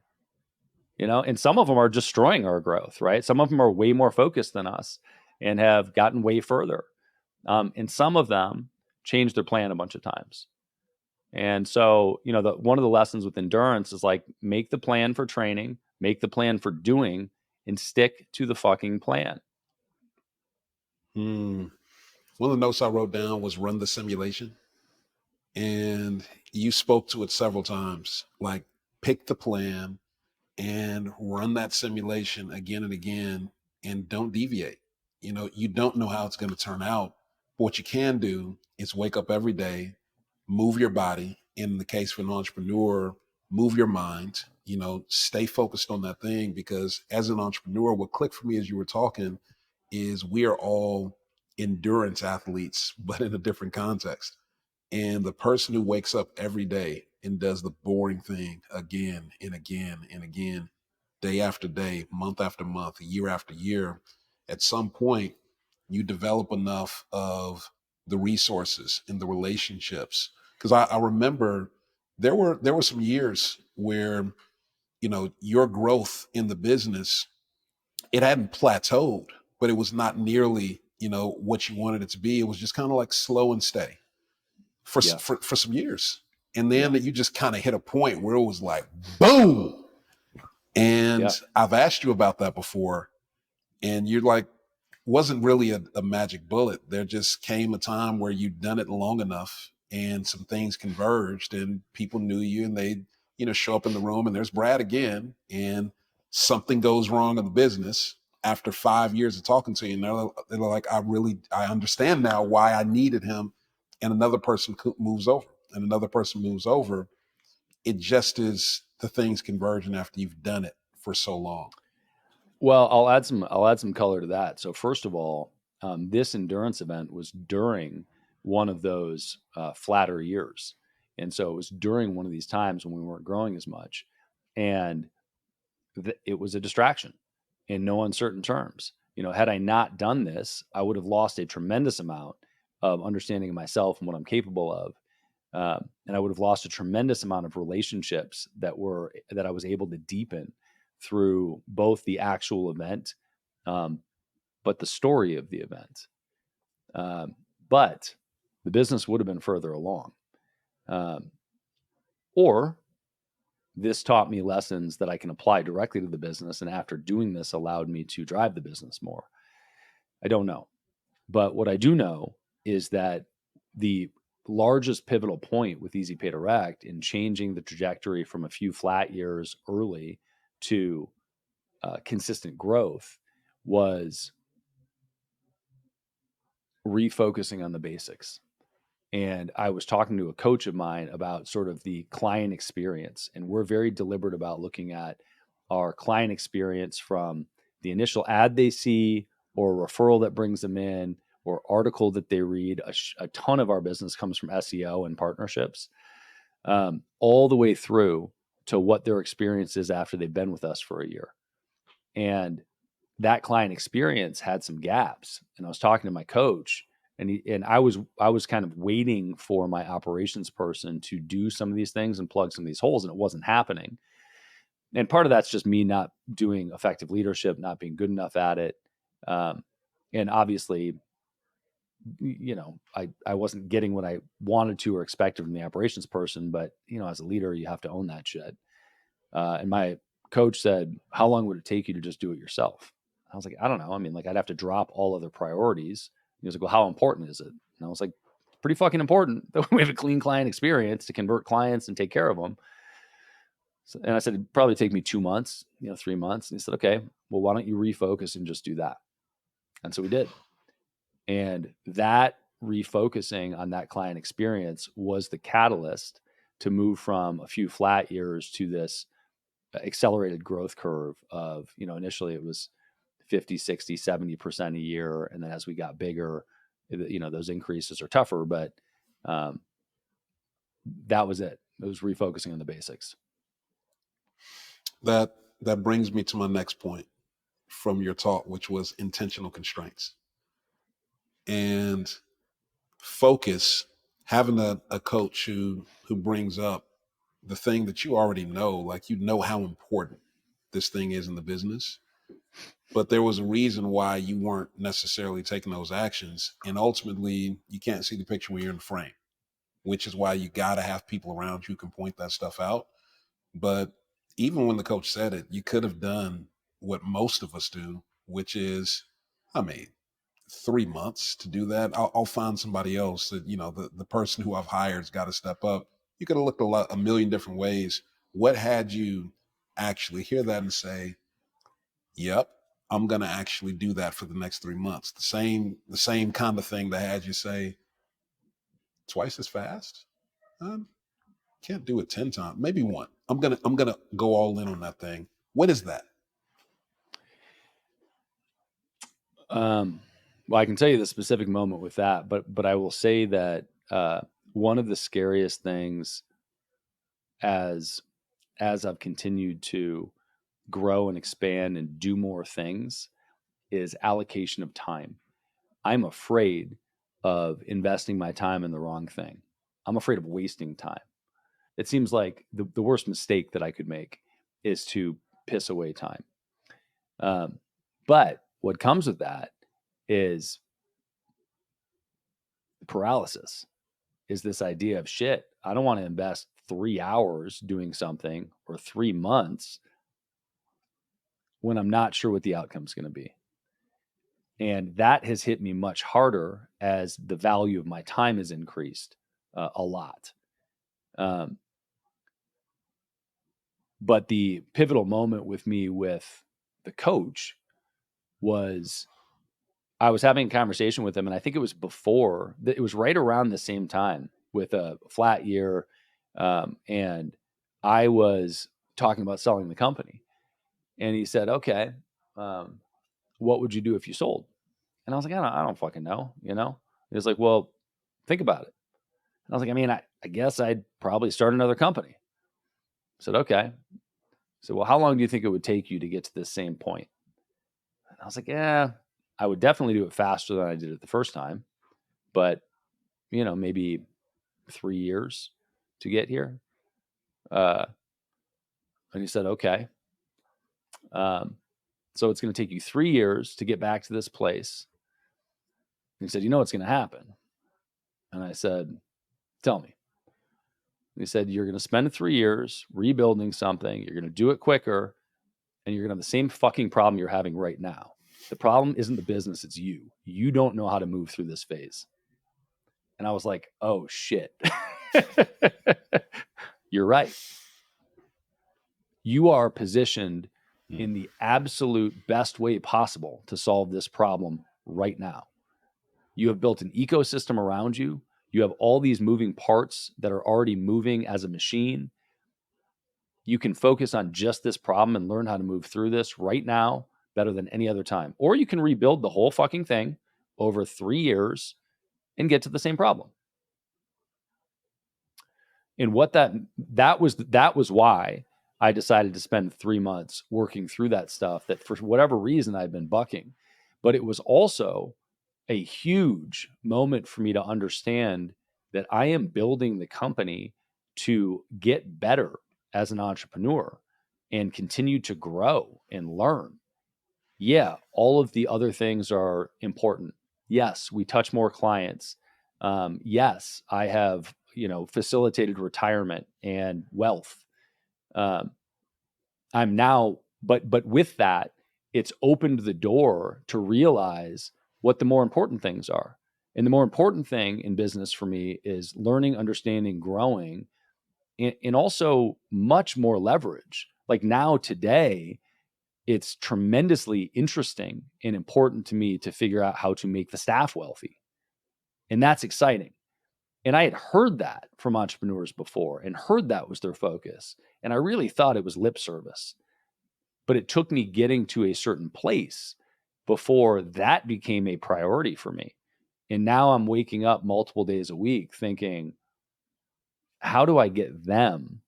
And some of them are destroying our growth, right? Some of them are way more focused than us and have gotten way further. And some of them changed their plan a bunch of times. And so, one of the lessons with endurance is like, make the plan for training, make the plan for doing, and stick to the fucking plan. One of the notes I wrote down was run the simulation. And you spoke to it several times, like pick the plan and run that simulation again and again, and don't deviate. You don't know how it's going to turn out. But what you can do is wake up every day, move your body. In the case of an entrepreneur, move your mind, stay focused on that thing, because as an entrepreneur, what clicked for me as you were talking is we are all endurance athletes, but in a different context. And the person who wakes up every day and does the boring thing again and again and again, day after day, month after month, year after year, at some point, you develop enough of the resources and the relationships. Because I remember there were some years where, your growth in the business, it hadn't plateaued, but it was not nearly, what you wanted it to be. It was just kind of like slow and steady for some years. And then you just kind of hit a point where it was like, boom. And I've asked you about that before, and you're like, wasn't really a magic bullet. There just came a time where you'd done it long enough and some things converged and people knew you, and they, show up in the room and there's Brad again, and something goes wrong in the business after 5 years of talking to you. And they're like, I understand now why I needed him. And another person moves over and another person moves over. It just is the things converging after you've done it for so long. Well, I'll add some color to that. So first of all, this endurance event was during one of those flatter years. And so it was during one of these times when we weren't growing as much. And it was a distraction in no uncertain terms. Had I not done this, I would have lost a tremendous amount of understanding of myself and what I'm capable of. And I would have lost a tremendous amount of relationships that I was able to deepen through both the actual event, but the story of the event. But the business would have been further along. Or this taught me lessons that I can apply directly to the business, and after doing this allowed me to drive the business more. I don't know. But what I do know is that the largest pivotal point with Easy Pay Direct in changing the trajectory from a few flat years early to consistent growth was refocusing on the basics. And I was talking to a coach of mine about sort of the client experience. And we're very deliberate about looking at our client experience from the initial ad they see, or a referral that brings them in, or article that they read. A ton of our business comes from SEO and partnerships, all the way through to what their experience is after they've been with us for a year. And that client experience had some gaps. And I was talking to my coach, and I was kind of waiting for my operations person to do some of these things and plug some of these holes, and it wasn't happening. And part of that's just me not doing effective leadership, not being good enough at it. And obviously, I wasn't getting what I wanted to or expected from the operations person, but as a leader, you have to own that shit. And my coach said, "How long would it take you to just do it yourself?" I was like, "I don't know. I mean, like, I'd have to drop all other priorities." He was like, "Well, how important is it?" And I was like, "Pretty fucking important that we have a clean client experience to convert clients and take care of them." So, and I said, "It'd probably take me 2 months, 3 months." And he said, "Okay, well, why don't you refocus and just do that?" And so we did. And that refocusing on that client experience was the catalyst to move from a few flat years to this accelerated growth curve of, initially it was 50, 60, 70% a year. And then as we got bigger, those increases are tougher, but that was it. It was refocusing on the basics. That brings me to my next point from your talk, which was intentional constraints. And focus, having a coach who brings up the thing that you already know, like how important this thing is in the business, but there was a reason why you weren't necessarily taking those actions. And ultimately, you can't see the picture when you're in the frame, which is why you got to have people around you who can point that stuff out. But even when the coach said it, you could have done what most of us do, which is, 3 months to do that. I'll find somebody else that, the person who I've hired's got to step up. You could have looked a million different ways. What had you actually hear that and say, "Yep, I'm going to actually do that for the next 3 months"? The same kind of thing that had you say, "Twice as fast? Can't do it 10 times, maybe one. I'm going to go all in on that thing." What is that? Well, I can tell you the specific moment with that, but I will say that one of the scariest things as I've continued to grow and expand and do more things is allocation of time. I'm afraid of investing my time in the wrong thing. I'm afraid of wasting time. It seems like the worst mistake that I could make is to piss away time. But what comes with that is paralysis, is this idea of, shit, I don't want to invest 3 hours doing something or 3 months when I'm not sure what the outcome is going to be. And that has hit me much harder as the value of my time has increased a lot. But the pivotal moment with me with the coach was, I was having a conversation with him, and I think it was it was right around the same time with a flat year. And I was talking about selling the company, and he said, "Okay, what would you do if you sold?" And I was like, I don't fucking know. He was like, "Well, think about it." And I was like, I guess I'd probably start another company. I said, "Okay." So, "Well, how long do you think it would take you to get to this same point?" And I was like, "Yeah, I would definitely do it faster than I did it the first time, but maybe 3 years to get here." And he said, "Okay. So it's going to take you 3 years to get back to this place." And he said, "What's going to happen?" And I said, "Tell me." And he said, "You're going to spend 3 years rebuilding something. You're going to do it quicker, and you're going to have the same fucking problem you're having right now. The problem isn't the business, it's you. You don't know how to move through this phase." And I was like, "Oh shit." You're right. You are positioned in the absolute best way possible to solve this problem right now. You have built an ecosystem around you. You have all these moving parts that are already moving as a machine. You can focus on just this problem and learn how to move through this right now better than any other time. Or you can rebuild the whole fucking thing over 3 years and get to the same problem. And what that was why I decided to spend 3 months working through that stuff that for whatever reason I've been bucking. But it was also a huge moment for me to understand that I am building the company to get better as an entrepreneur and continue to grow and learn. Yeah, all of the other things are important. Yes, we touch more clients. Yes, I have, facilitated retirement and wealth. I'm now, but with that, it's opened the door to realize what the more important things are. And the more important thing in business for me is learning, understanding, growing, and also much more leverage. Like now, today, it's tremendously interesting and important to me to figure out how to make the staff wealthy. And that's exciting. And I had heard that from entrepreneurs before and heard that was their focus. And I really thought it was lip service. But it took me getting to a certain place before that became a priority for me. And now I'm waking up multiple days a week thinking, how do I get them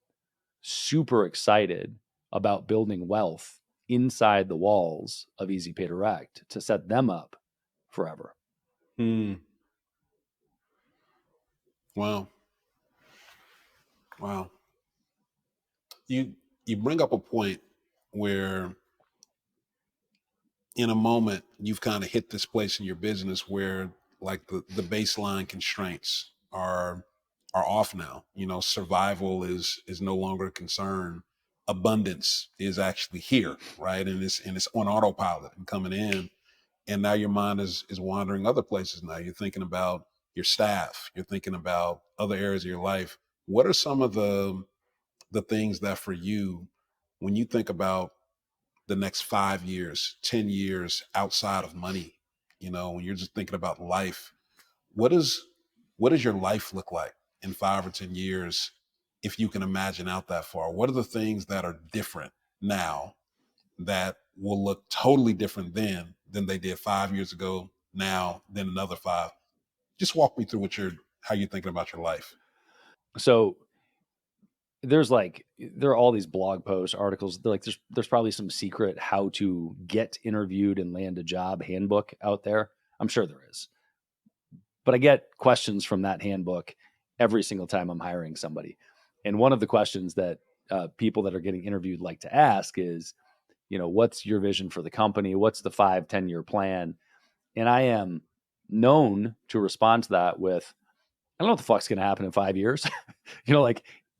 super excited about building wealth inside the walls of Easy Pay Direct to set them up forever? Wow. You bring up a point where in a moment you've kind of hit this place in your business where like the baseline constraints are off now. Survival is no longer a concern. Abundance is actually here, right? And it's on autopilot and coming in. And now your mind is wandering other places. Now you're thinking about your staff. You're thinking about other areas of your life. What are some of the things that for you, when you think about the next 5 years, 10 years outside of money, when you're just thinking about life, what does your life look like in 5 or 10 years? If you can imagine out that far, what are the things that are different now that will look totally different then than they did 5 years ago, now, then another 5? Just walk me through how you're thinking about your life. So there are all these blog posts, articles. They're like, there's probably some secret how to get interviewed and land a job handbook out there. I'm sure there is. But I get questions from that handbook every single time I'm hiring somebody. And one of the questions that people that are getting interviewed like to ask is, what's your vision for the company? What's the 5-10 year plan? And I am known to respond to that with, I don't know what the fuck's going to happen in 5 years.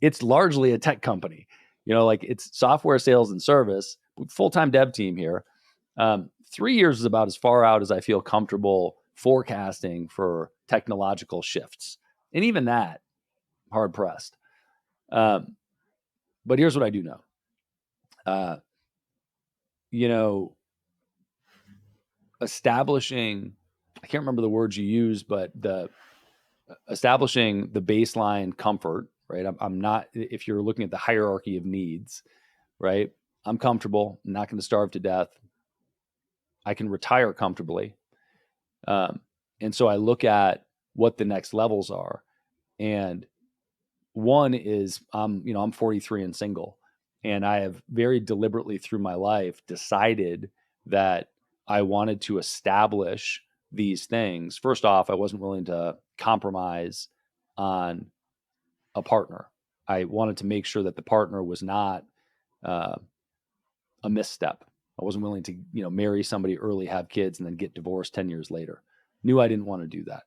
It's largely a tech company, it's software sales and service, full-time dev team here. 3 years is about as far out as I feel comfortable forecasting for technological shifts. And even that, hard pressed. But here's what I do know. Establishing, I can't remember the words you use, but establishing the baseline comfort, right? I'm not, if you're looking at the hierarchy of needs, right? I'm comfortable, I'm not going to starve to death. I can retire comfortably. And so I look at what the next levels are. And one is, I'm 43 and single. And I have very deliberately through my life decided that I wanted to establish these things. First off, I wasn't willing to compromise on a partner. I wanted to make sure that the partner was not a misstep. I wasn't willing to, marry somebody early, have kids, and then get divorced 10 years later. Knew I didn't want to do that.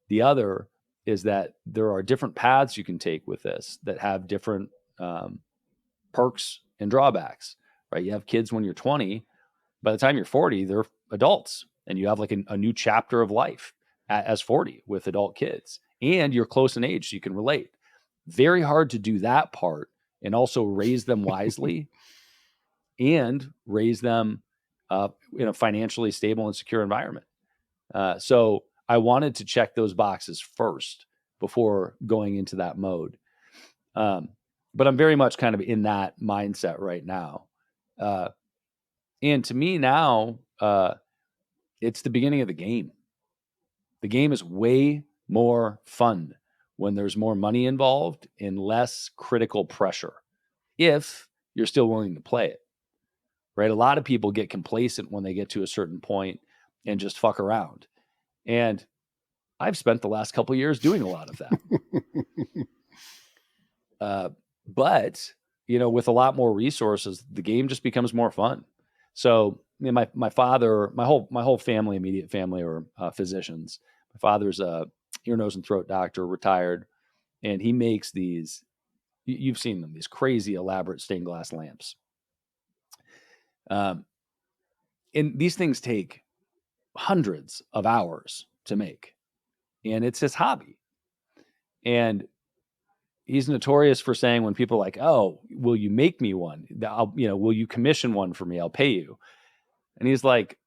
The other is that there are different paths you can take with this that have different perks and drawbacks, right? You have kids when you're 20. By the time you're 40, they're adults, and you have like a new chapter of life as 40 with adult kids, and you're close in age, so you can relate. Very hard to do that part and also raise them wisely and raise them in a financially stable and secure environment. So I wanted to check those boxes first before going into that mode. But I'm very much kind of in that mindset right now. And to me now, it's the beginning of the game. The game is way more fun when there's more money involved and less critical pressure, if you're still willing to play it, right? A lot of people get complacent when they get to a certain point and just fuck around. And I've spent the last couple of years doing a lot of that. But, with a lot more resources, the game just becomes more fun. So my father, my whole family, immediate family, are physicians. My father's a ear, nose, and throat doctor, retired, and he makes these. You've seen them, these crazy elaborate stained glass lamps. And these things take hundreds of hours to make, and it's his hobby. And he's notorious for saying, when people are like, "Oh, will you make me one? Will you commission one for me? I'll pay you." And he's like,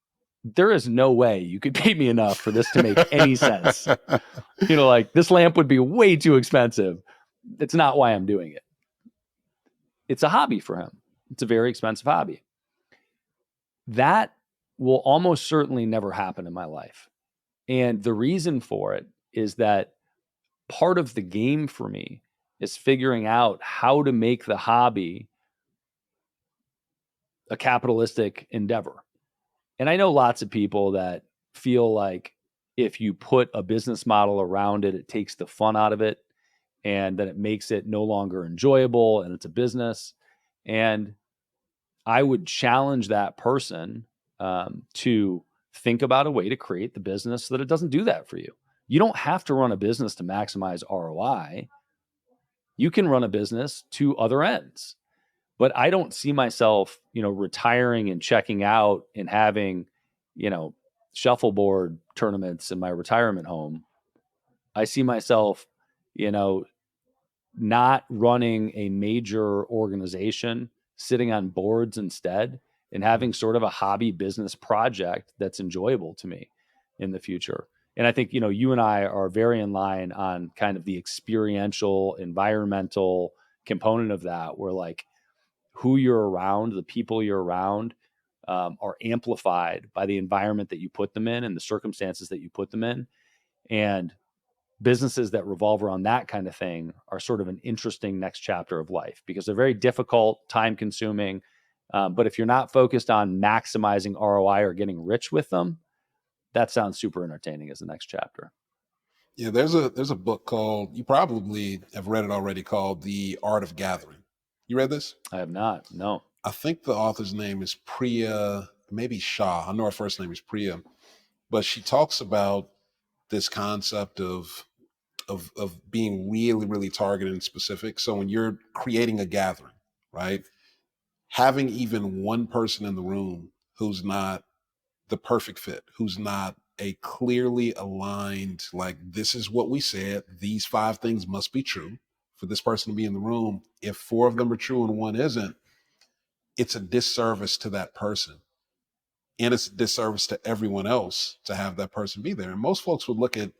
there is no way you could pay me enough for this to make any sense. Like, this lamp would be way too expensive. It's not why I'm doing it. It's a hobby for him. It's a very expensive hobby. That will almost certainly never happen in my life. And the reason for it is that part of the game for me is figuring out how to make the hobby a capitalistic endeavor. And I know lots of people that feel like if you put a business model around it, it takes the fun out of it, and that it makes it no longer enjoyable and it's a business. And I would challenge that person to think about a way to create the business so that it doesn't do that for you. You don't have to run a business to maximize ROI. You can run a business to other ends. But I don't see myself, retiring and checking out and having, shuffleboard tournaments in my retirement home. I see myself, not running a major organization, sitting on boards instead, and having sort of a hobby business project that's enjoyable to me in the future. And I think, you and I are very in line on kind of the experiential, environmental component of that, where like, who you're around, the people you're around, are amplified by the environment that you put them in and the circumstances that you put them in. And businesses that revolve around that kind of thing are sort of an interesting next chapter of life, because they're very difficult, time consuming. But if you're not focused on maximizing ROI or getting rich with them, that sounds super entertaining as the next chapter. Yeah, there's a book called, you probably have read it already, called The Art of Gathering. You read this? I have not. No. I think the author's name is Priya, maybe Shah. I know her first name is Priya, but she talks about this concept of being really, really targeted and specific. So when you're creating a gathering, right, having even one person in the room who's not the perfect fit, who's not a clearly aligned, like, this is what we said, these 5 things must be true for this person to be in the room. If 4 of them are true and 1 isn't, it's a disservice to that person. And it's a disservice to everyone else to have that person be there. And most folks would look at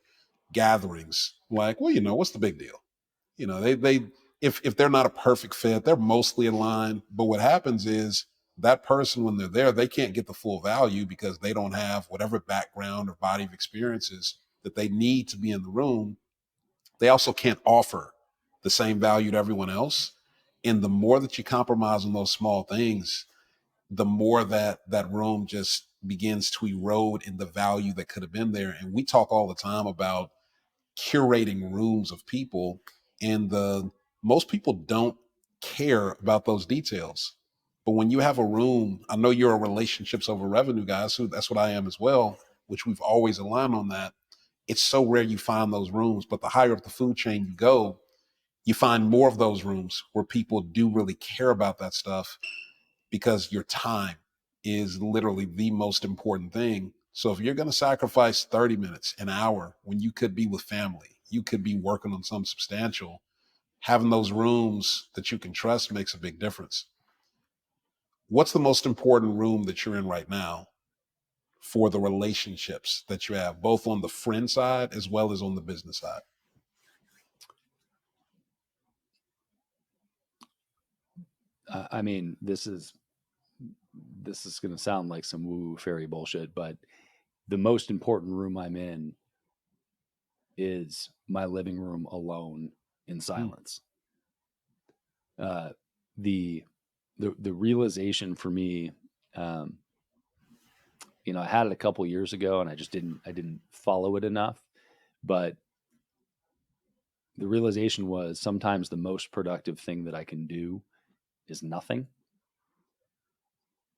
gatherings like, well, what's the big deal? They if they're not a perfect fit, they're mostly in line. But what happens is that person, when they're there, they can't get the full value because they don't have whatever background or body of experiences that they need to be in the room. They also can't offer the same value to everyone else. And the more that you compromise on those small things, the more that room just begins to erode in the value that could have been there. And we talk all the time about curating rooms of people, and most people don't care about those details. But when you have a room, I know you're a relationships over revenue guy, so that's what I am as well, which we've always aligned on that. It's so rare you find those rooms, but the higher up the food chain you go, you find more of those rooms where people do really care about that stuff, because your time is literally the most important thing. So if you're going to sacrifice 30 minutes, an hour, when you could be with family, you could be working on something substantial, having those rooms that you can trust makes a big difference. What's the most important room that you're in right now for the relationships that you have, both on the friend side as well as on the business side? I mean, this is going to sound like some woo fairy bullshit, but the most important room I'm in is my living room alone in silence. The realization for me, I had it a couple years ago and I didn't follow it enough, but the realization was sometimes the most productive thing that I can do is nothing.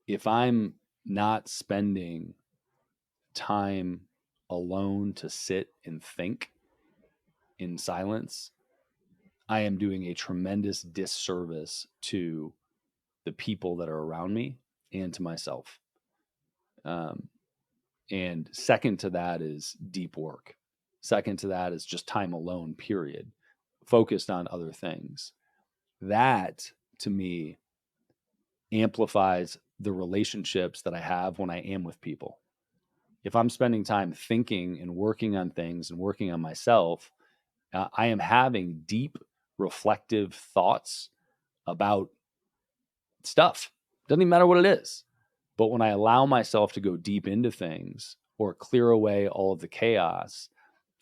If I'm not spending time alone to sit and think in silence, I am doing a tremendous disservice to the people that are around me and to myself. And second to that is deep work. Second to that is just time alone, period, focused on other things. That, to me, amplifies the relationships that I have when I am with people. If I'm spending time thinking and working on things and working on myself, I am having deep, reflective thoughts about stuff. Doesn't even matter what it is. But when I allow myself to go deep into things or clear away all of the chaos,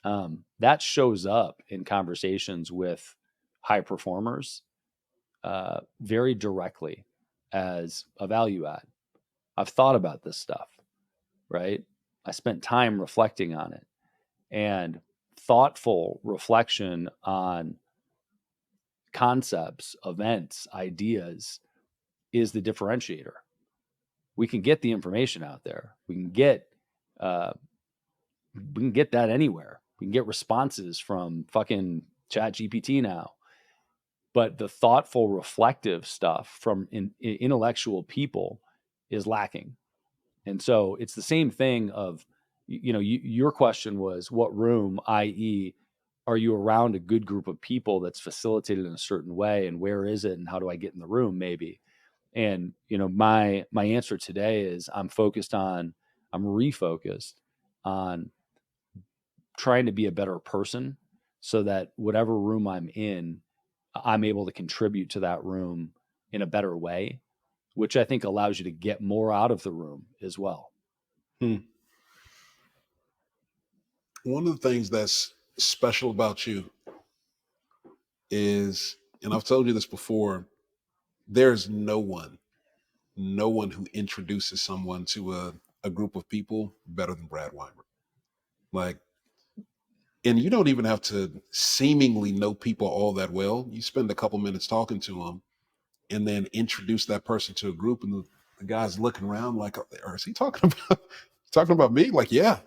that shows up in conversations with high performers very directly as a value add. I've thought about this stuff, right? I spent time reflecting on it, and thoughtful reflection on concepts, events, ideas is the differentiator. We can get the information out there. We can get that anywhere. We can get responses from fucking ChatGPT now. But the thoughtful, reflective stuff from intellectual people is lacking. And so it's the same thing of, your question was what room, i.e., are you around a good group of people that's facilitated in a certain way, and where is it, and how do I get in the room, maybe? And, my answer today is I'm refocused on trying to be a better person so that whatever room I'm in, I'm able to contribute to that room in a better way, which I think allows you to get more out of the room as well. One of the things that's special about you is, and I've told you this before, there's no one who introduces someone to a group of people better than Brad Weimert. Like, and you don't even have to seemingly know people all that well. You spend a couple minutes talking to them and then introduce that person to a group, and the guy's looking around like, or is he talking about me? Like, yeah,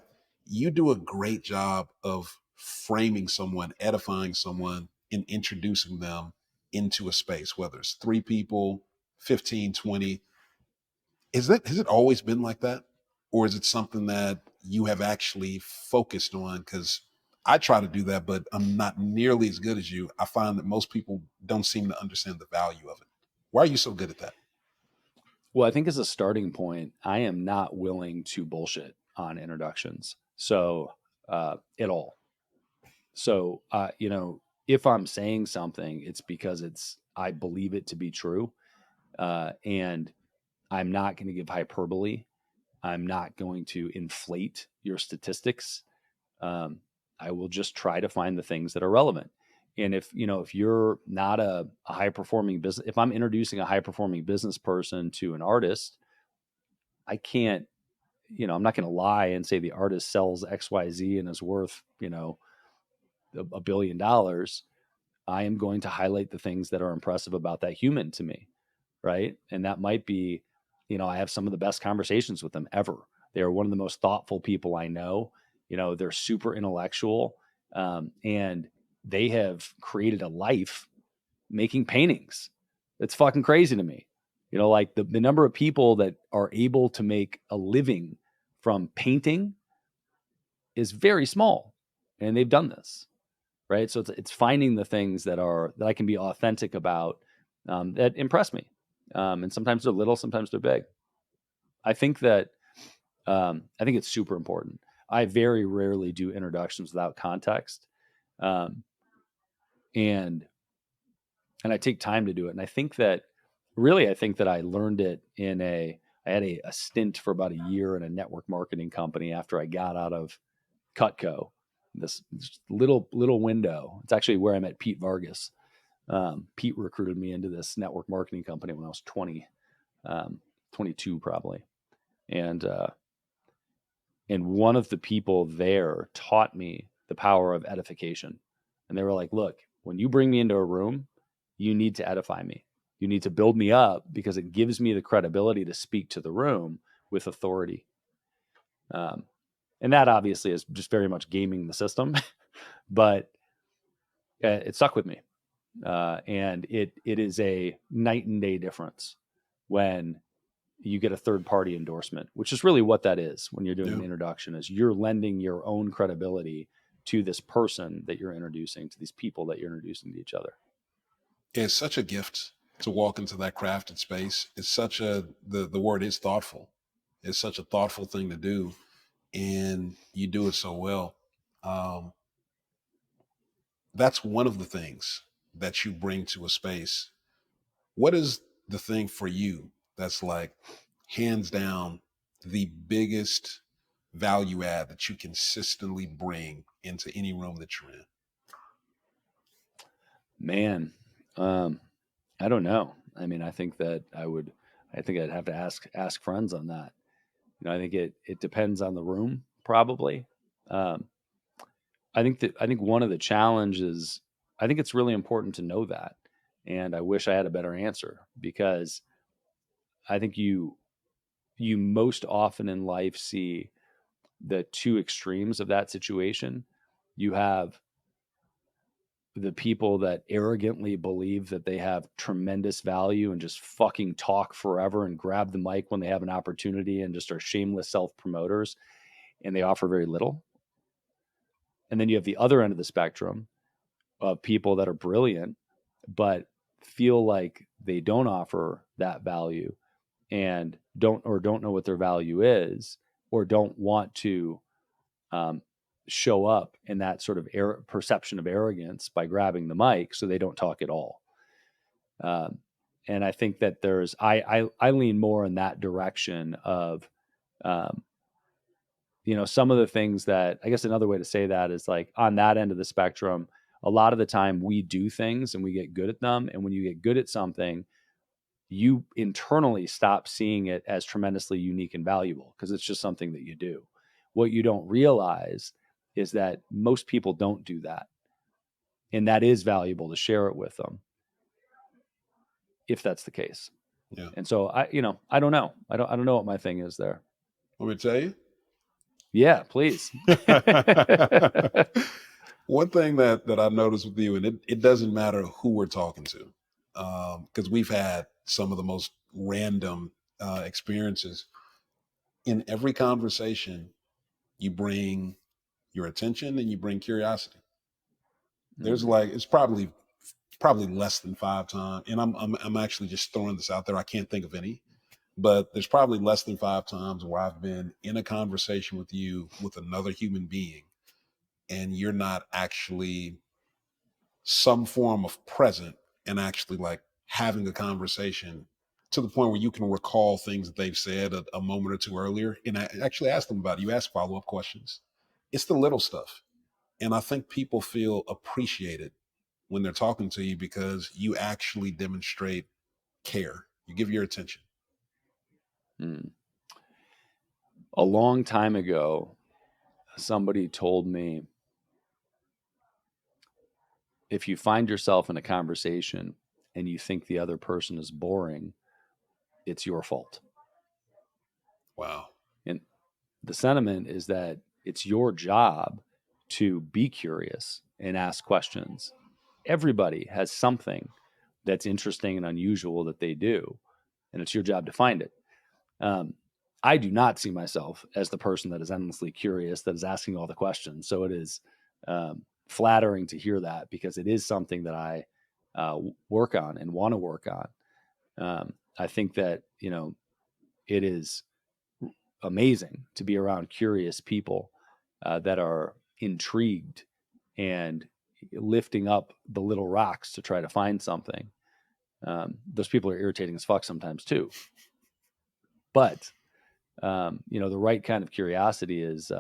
you do a great job of framing someone, edifying someone, and introducing them into a space, whether it's 3 people, 15, 20. Has it always been like that? Or is it something that you have actually focused on? Because I try to do that, but I'm not nearly as good as you. I find that most people don't seem to understand the value of it. Why are you so good at that? Well, I think as a starting point, I am not willing to bullshit on introductions. So, at all. So, if I'm saying something, it's because I believe it to be true. And I'm not going to give hyperbole. I'm not going to inflate your statistics. I will just try to find the things that are relevant. And if you're not a high performing business, if I'm introducing a high performing business person to an artist, I can't, I'm not going to lie and say the artist sells XYZ and is worth, $1 billion. I am going to highlight the things that are impressive about that human to me. Right. And that might be, I have some of the best conversations with them ever. They are one of the most thoughtful people I know. They're super intellectual, and they have created a life making paintings. It's fucking crazy to me. Like the number of people that are able to make a living from painting is very small, and they've done this. Right. So it's finding the things that I can be authentic about, that impress me. And sometimes they're little, sometimes they're big. I think that I think it's super important. I very rarely do introductions without context. And I take time to do it. And I think that I learned it I had a stint for about a year in a network marketing company after I got out of Cutco, this little window. It's actually where I met Pete Vargas. Pete recruited me into this network marketing company when I was 22 probably. And one of the people there taught me the power of edification. And they were like, look, when you bring me into a room, you need to edify me. You need to build me up because it gives me the credibility to speak to the room with authority. And that obviously is just very much gaming the system, but it stuck with me. And it is a night and day difference when you get a third party endorsement, which is really what that is when you're doing an introduction, is you're lending your own credibility to this person that you're introducing, to these people that you're introducing to each other. It's such a gift to walk into that crafted space. It's such the word is thoughtful. It's such a thoughtful thing to do, and you do it so well. That's one of the things that you bring to a space. What is the thing for you that's like hands down the biggest value add that you consistently bring into any room that you're in? Man, I don't know. I mean, I think I'd have to ask friends on that. I think it depends on the room, probably. I think one of the challenges, I think it's really important to know that. And I wish I had a better answer, because I think you most often in life see the two extremes of that situation. You have the people that arrogantly believe that they have tremendous value and just fucking talk forever and grab the mic when they have an opportunity and just are shameless self-promoters, and they offer very little. And then you have the other end of the spectrum of people that are brilliant, but feel like they don't offer that value and don't know what their value is, or don't want to show up in that sort of perception of arrogance by grabbing the mic, so they don't talk at all. And I think that I lean more in that direction of, some of the things that, I guess another way to say that is, like, on that end of the spectrum, a lot of the time we do things and we get good at them. And when you get good at something, you internally stop seeing it as tremendously unique and valuable, because it's just something that you do. What you don't realize is that most people don't do that. And that is valuable to share it with them, if that's the case. Yeah. And so I don't know. I don't know what my thing is there. Want me to tell you? Yeah, please. One thing that I've noticed with you, and it doesn't matter who we're talking to, because we've had some of the most random experiences. In every conversation, you bring your attention and you bring curiosity. There's it's probably less than 5 times, and I'm actually just throwing this out there. I can't think of any, but there's probably less than 5 times where I've been in a conversation with you, with another human being, and you're not actually some form of present and actually like having a conversation to the point where you can recall things that they've said a moment or two earlier, and I actually ask them about it. You ask follow-up questions. It's the little stuff. And I think people feel appreciated when they're talking to you because you actually demonstrate care. You give your attention. A long time ago, somebody told me, if you find yourself in a conversation and you think the other person is boring, it's your fault. Wow. And the sentiment is that it's your job to be curious and ask questions. Everybody has something that's interesting and unusual that they do, and it's your job to find it. I do not see myself as the person that is endlessly curious, that is asking all the questions. So it is flattering to hear that, because it is something that I work on and want to work on. I think that, it is amazing to be around curious people that are intrigued and lifting up the little rocks to try to find something. Those people are irritating as fuck sometimes too. But, the right kind of curiosity is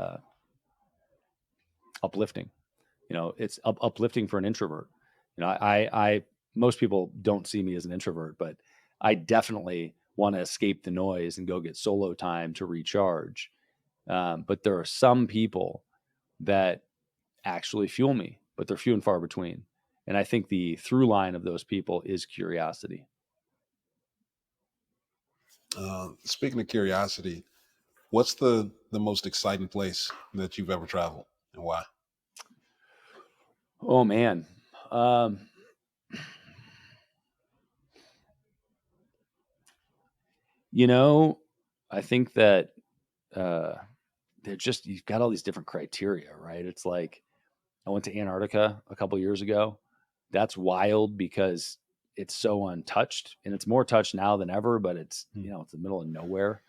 uplifting. It's uplifting for an introvert. I most people don't see me as an introvert, but I definitely want to escape the noise and go get solo time to recharge. But there are some people that actually fuel me, but they're few and far between. And I think the through line of those people is curiosity. Speaking of curiosity, what's the most exciting place that you've ever traveled, and why? Oh man. I think that you've got all these different criteria, right? It's like I went to Antarctica a couple years ago. That's wild because it's so untouched, and it's more touched now than ever, but it's the middle of nowhere.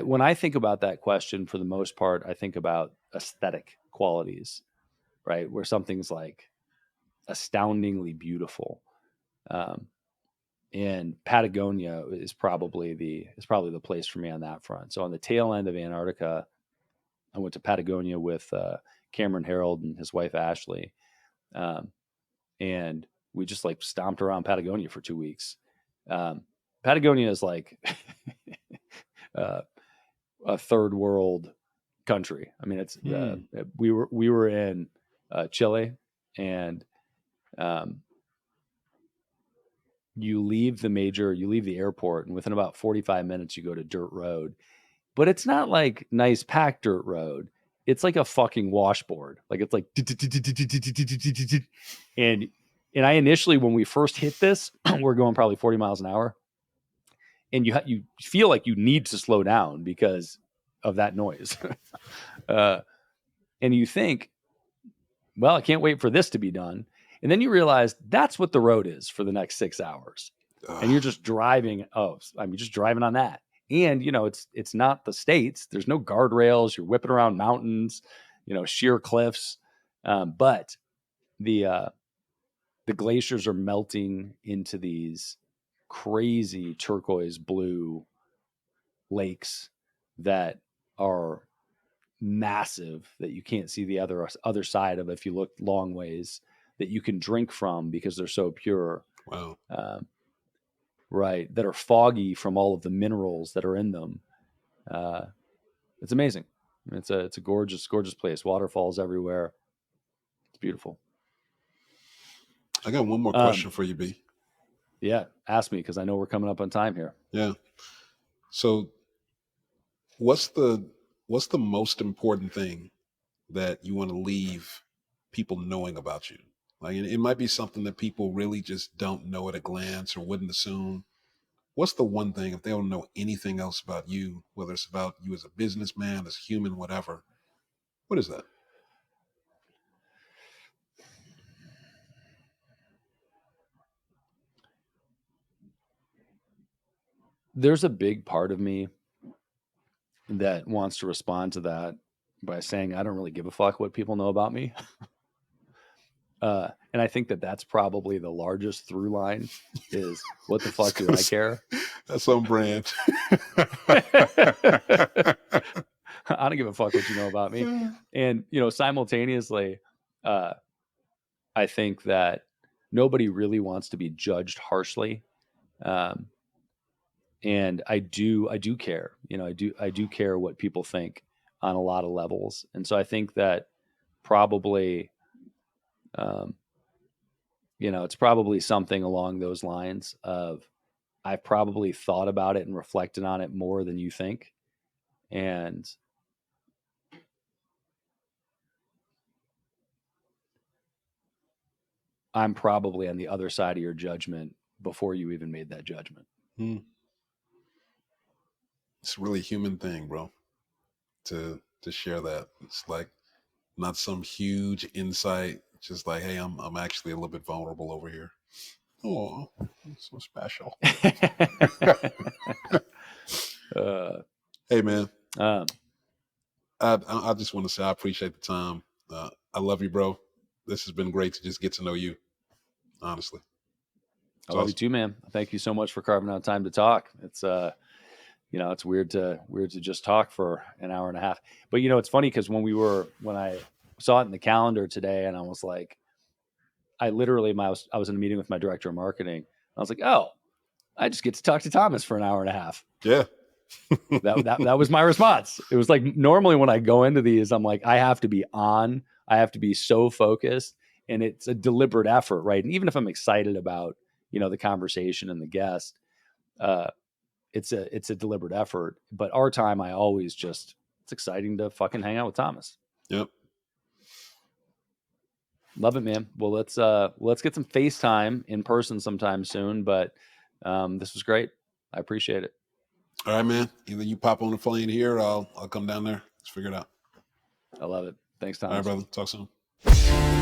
When I think about that question, for the most part, I think about aesthetic qualities, right? Where something's like astoundingly beautiful. And Patagonia is probably the place for me on that front. So on the tail end of Antarctica, I went to Patagonia with Cameron Harold and his wife Ashley, and we just like stomped around Patagonia for 2 weeks. Patagonia is like a third world country. I mean, it's we were in Chile, and you leave the airport, and within about 45 minutes, you go to dirt road. But it's not like nice packed dirt road. It's like a fucking washboard. Like it's like, and I initially, when we first hit this, we're going probably 40 miles an hour, and you feel like you need to slow down because of that noise. And you think, well, I can't wait for this to be done. And then you realize that's what the road is for the next 6 hours. And you're just driving. Just driving on that. And, it's not the States. There's no guardrails. You're whipping around mountains, sheer cliffs. But the glaciers are melting into these crazy turquoise blue lakes that are massive, that you can't see the other side of if you look long ways, that you can drink from because they're so pure. Wow. Right. That are foggy from all of the minerals that are in them. It's amazing. It's a gorgeous, gorgeous place. Waterfalls everywhere. It's beautiful. I got one more question for you, B. Yeah. Ask me, because I know we're coming up on time here. Yeah. So what's the most important thing that you want to leave people knowing about you? Like, it might be something that people really just don't know at a glance or wouldn't assume. What's the one thing, if they don't know anything else about you, whether it's about you as a businessman, as a human, whatever, what is that? There's a big part of me that wants to respond to that by saying, I don't really give a fuck what people know about me. And I think that that's probably the largest through line is, what the fuck do I care? That's on brand. I don't give a fuck what you know about me. And, simultaneously, I think that nobody really wants to be judged harshly. And I do care, I do care what people think on a lot of levels. And so I think that probably, it's probably something along those lines of, I've probably thought about it and reflected on it more than you think. And I'm probably on the other side of your judgment before you even made that judgment. It's a really human thing, bro, to share that. It's like not some huge insight, just like, hey, I'm actually a little bit vulnerable over here. Oh, so special. Hey, man. Um, I just want to say I appreciate the time. I love you, bro. This has been great to just get to know you, honestly. I love you too, man. Thank you so much for carving out time to talk. It's it's weird to just talk for an hour and a half. But it's funny because when I saw it in the calendar today, and I was like, I was in a meeting with my director of marketing. I was like, oh, I just get to talk to Thomas for an hour and a half. Yeah. that was my response. It was like, normally when I go into these, I'm like, I have to be on. I have to be so focused, and it's a deliberate effort, right? And even if I'm excited about the conversation and the guest, it's a deliberate effort. But our time, it's exciting to fucking hang out with Thomas. Yep. Love it, man. Well, let's get some FaceTime in person sometime soon. But this was great. I appreciate it. All right, man. Either you pop on the plane here, or I'll come down there. Let's figure it out. I love it. Thanks, Thomas. All right, brother. Talk soon.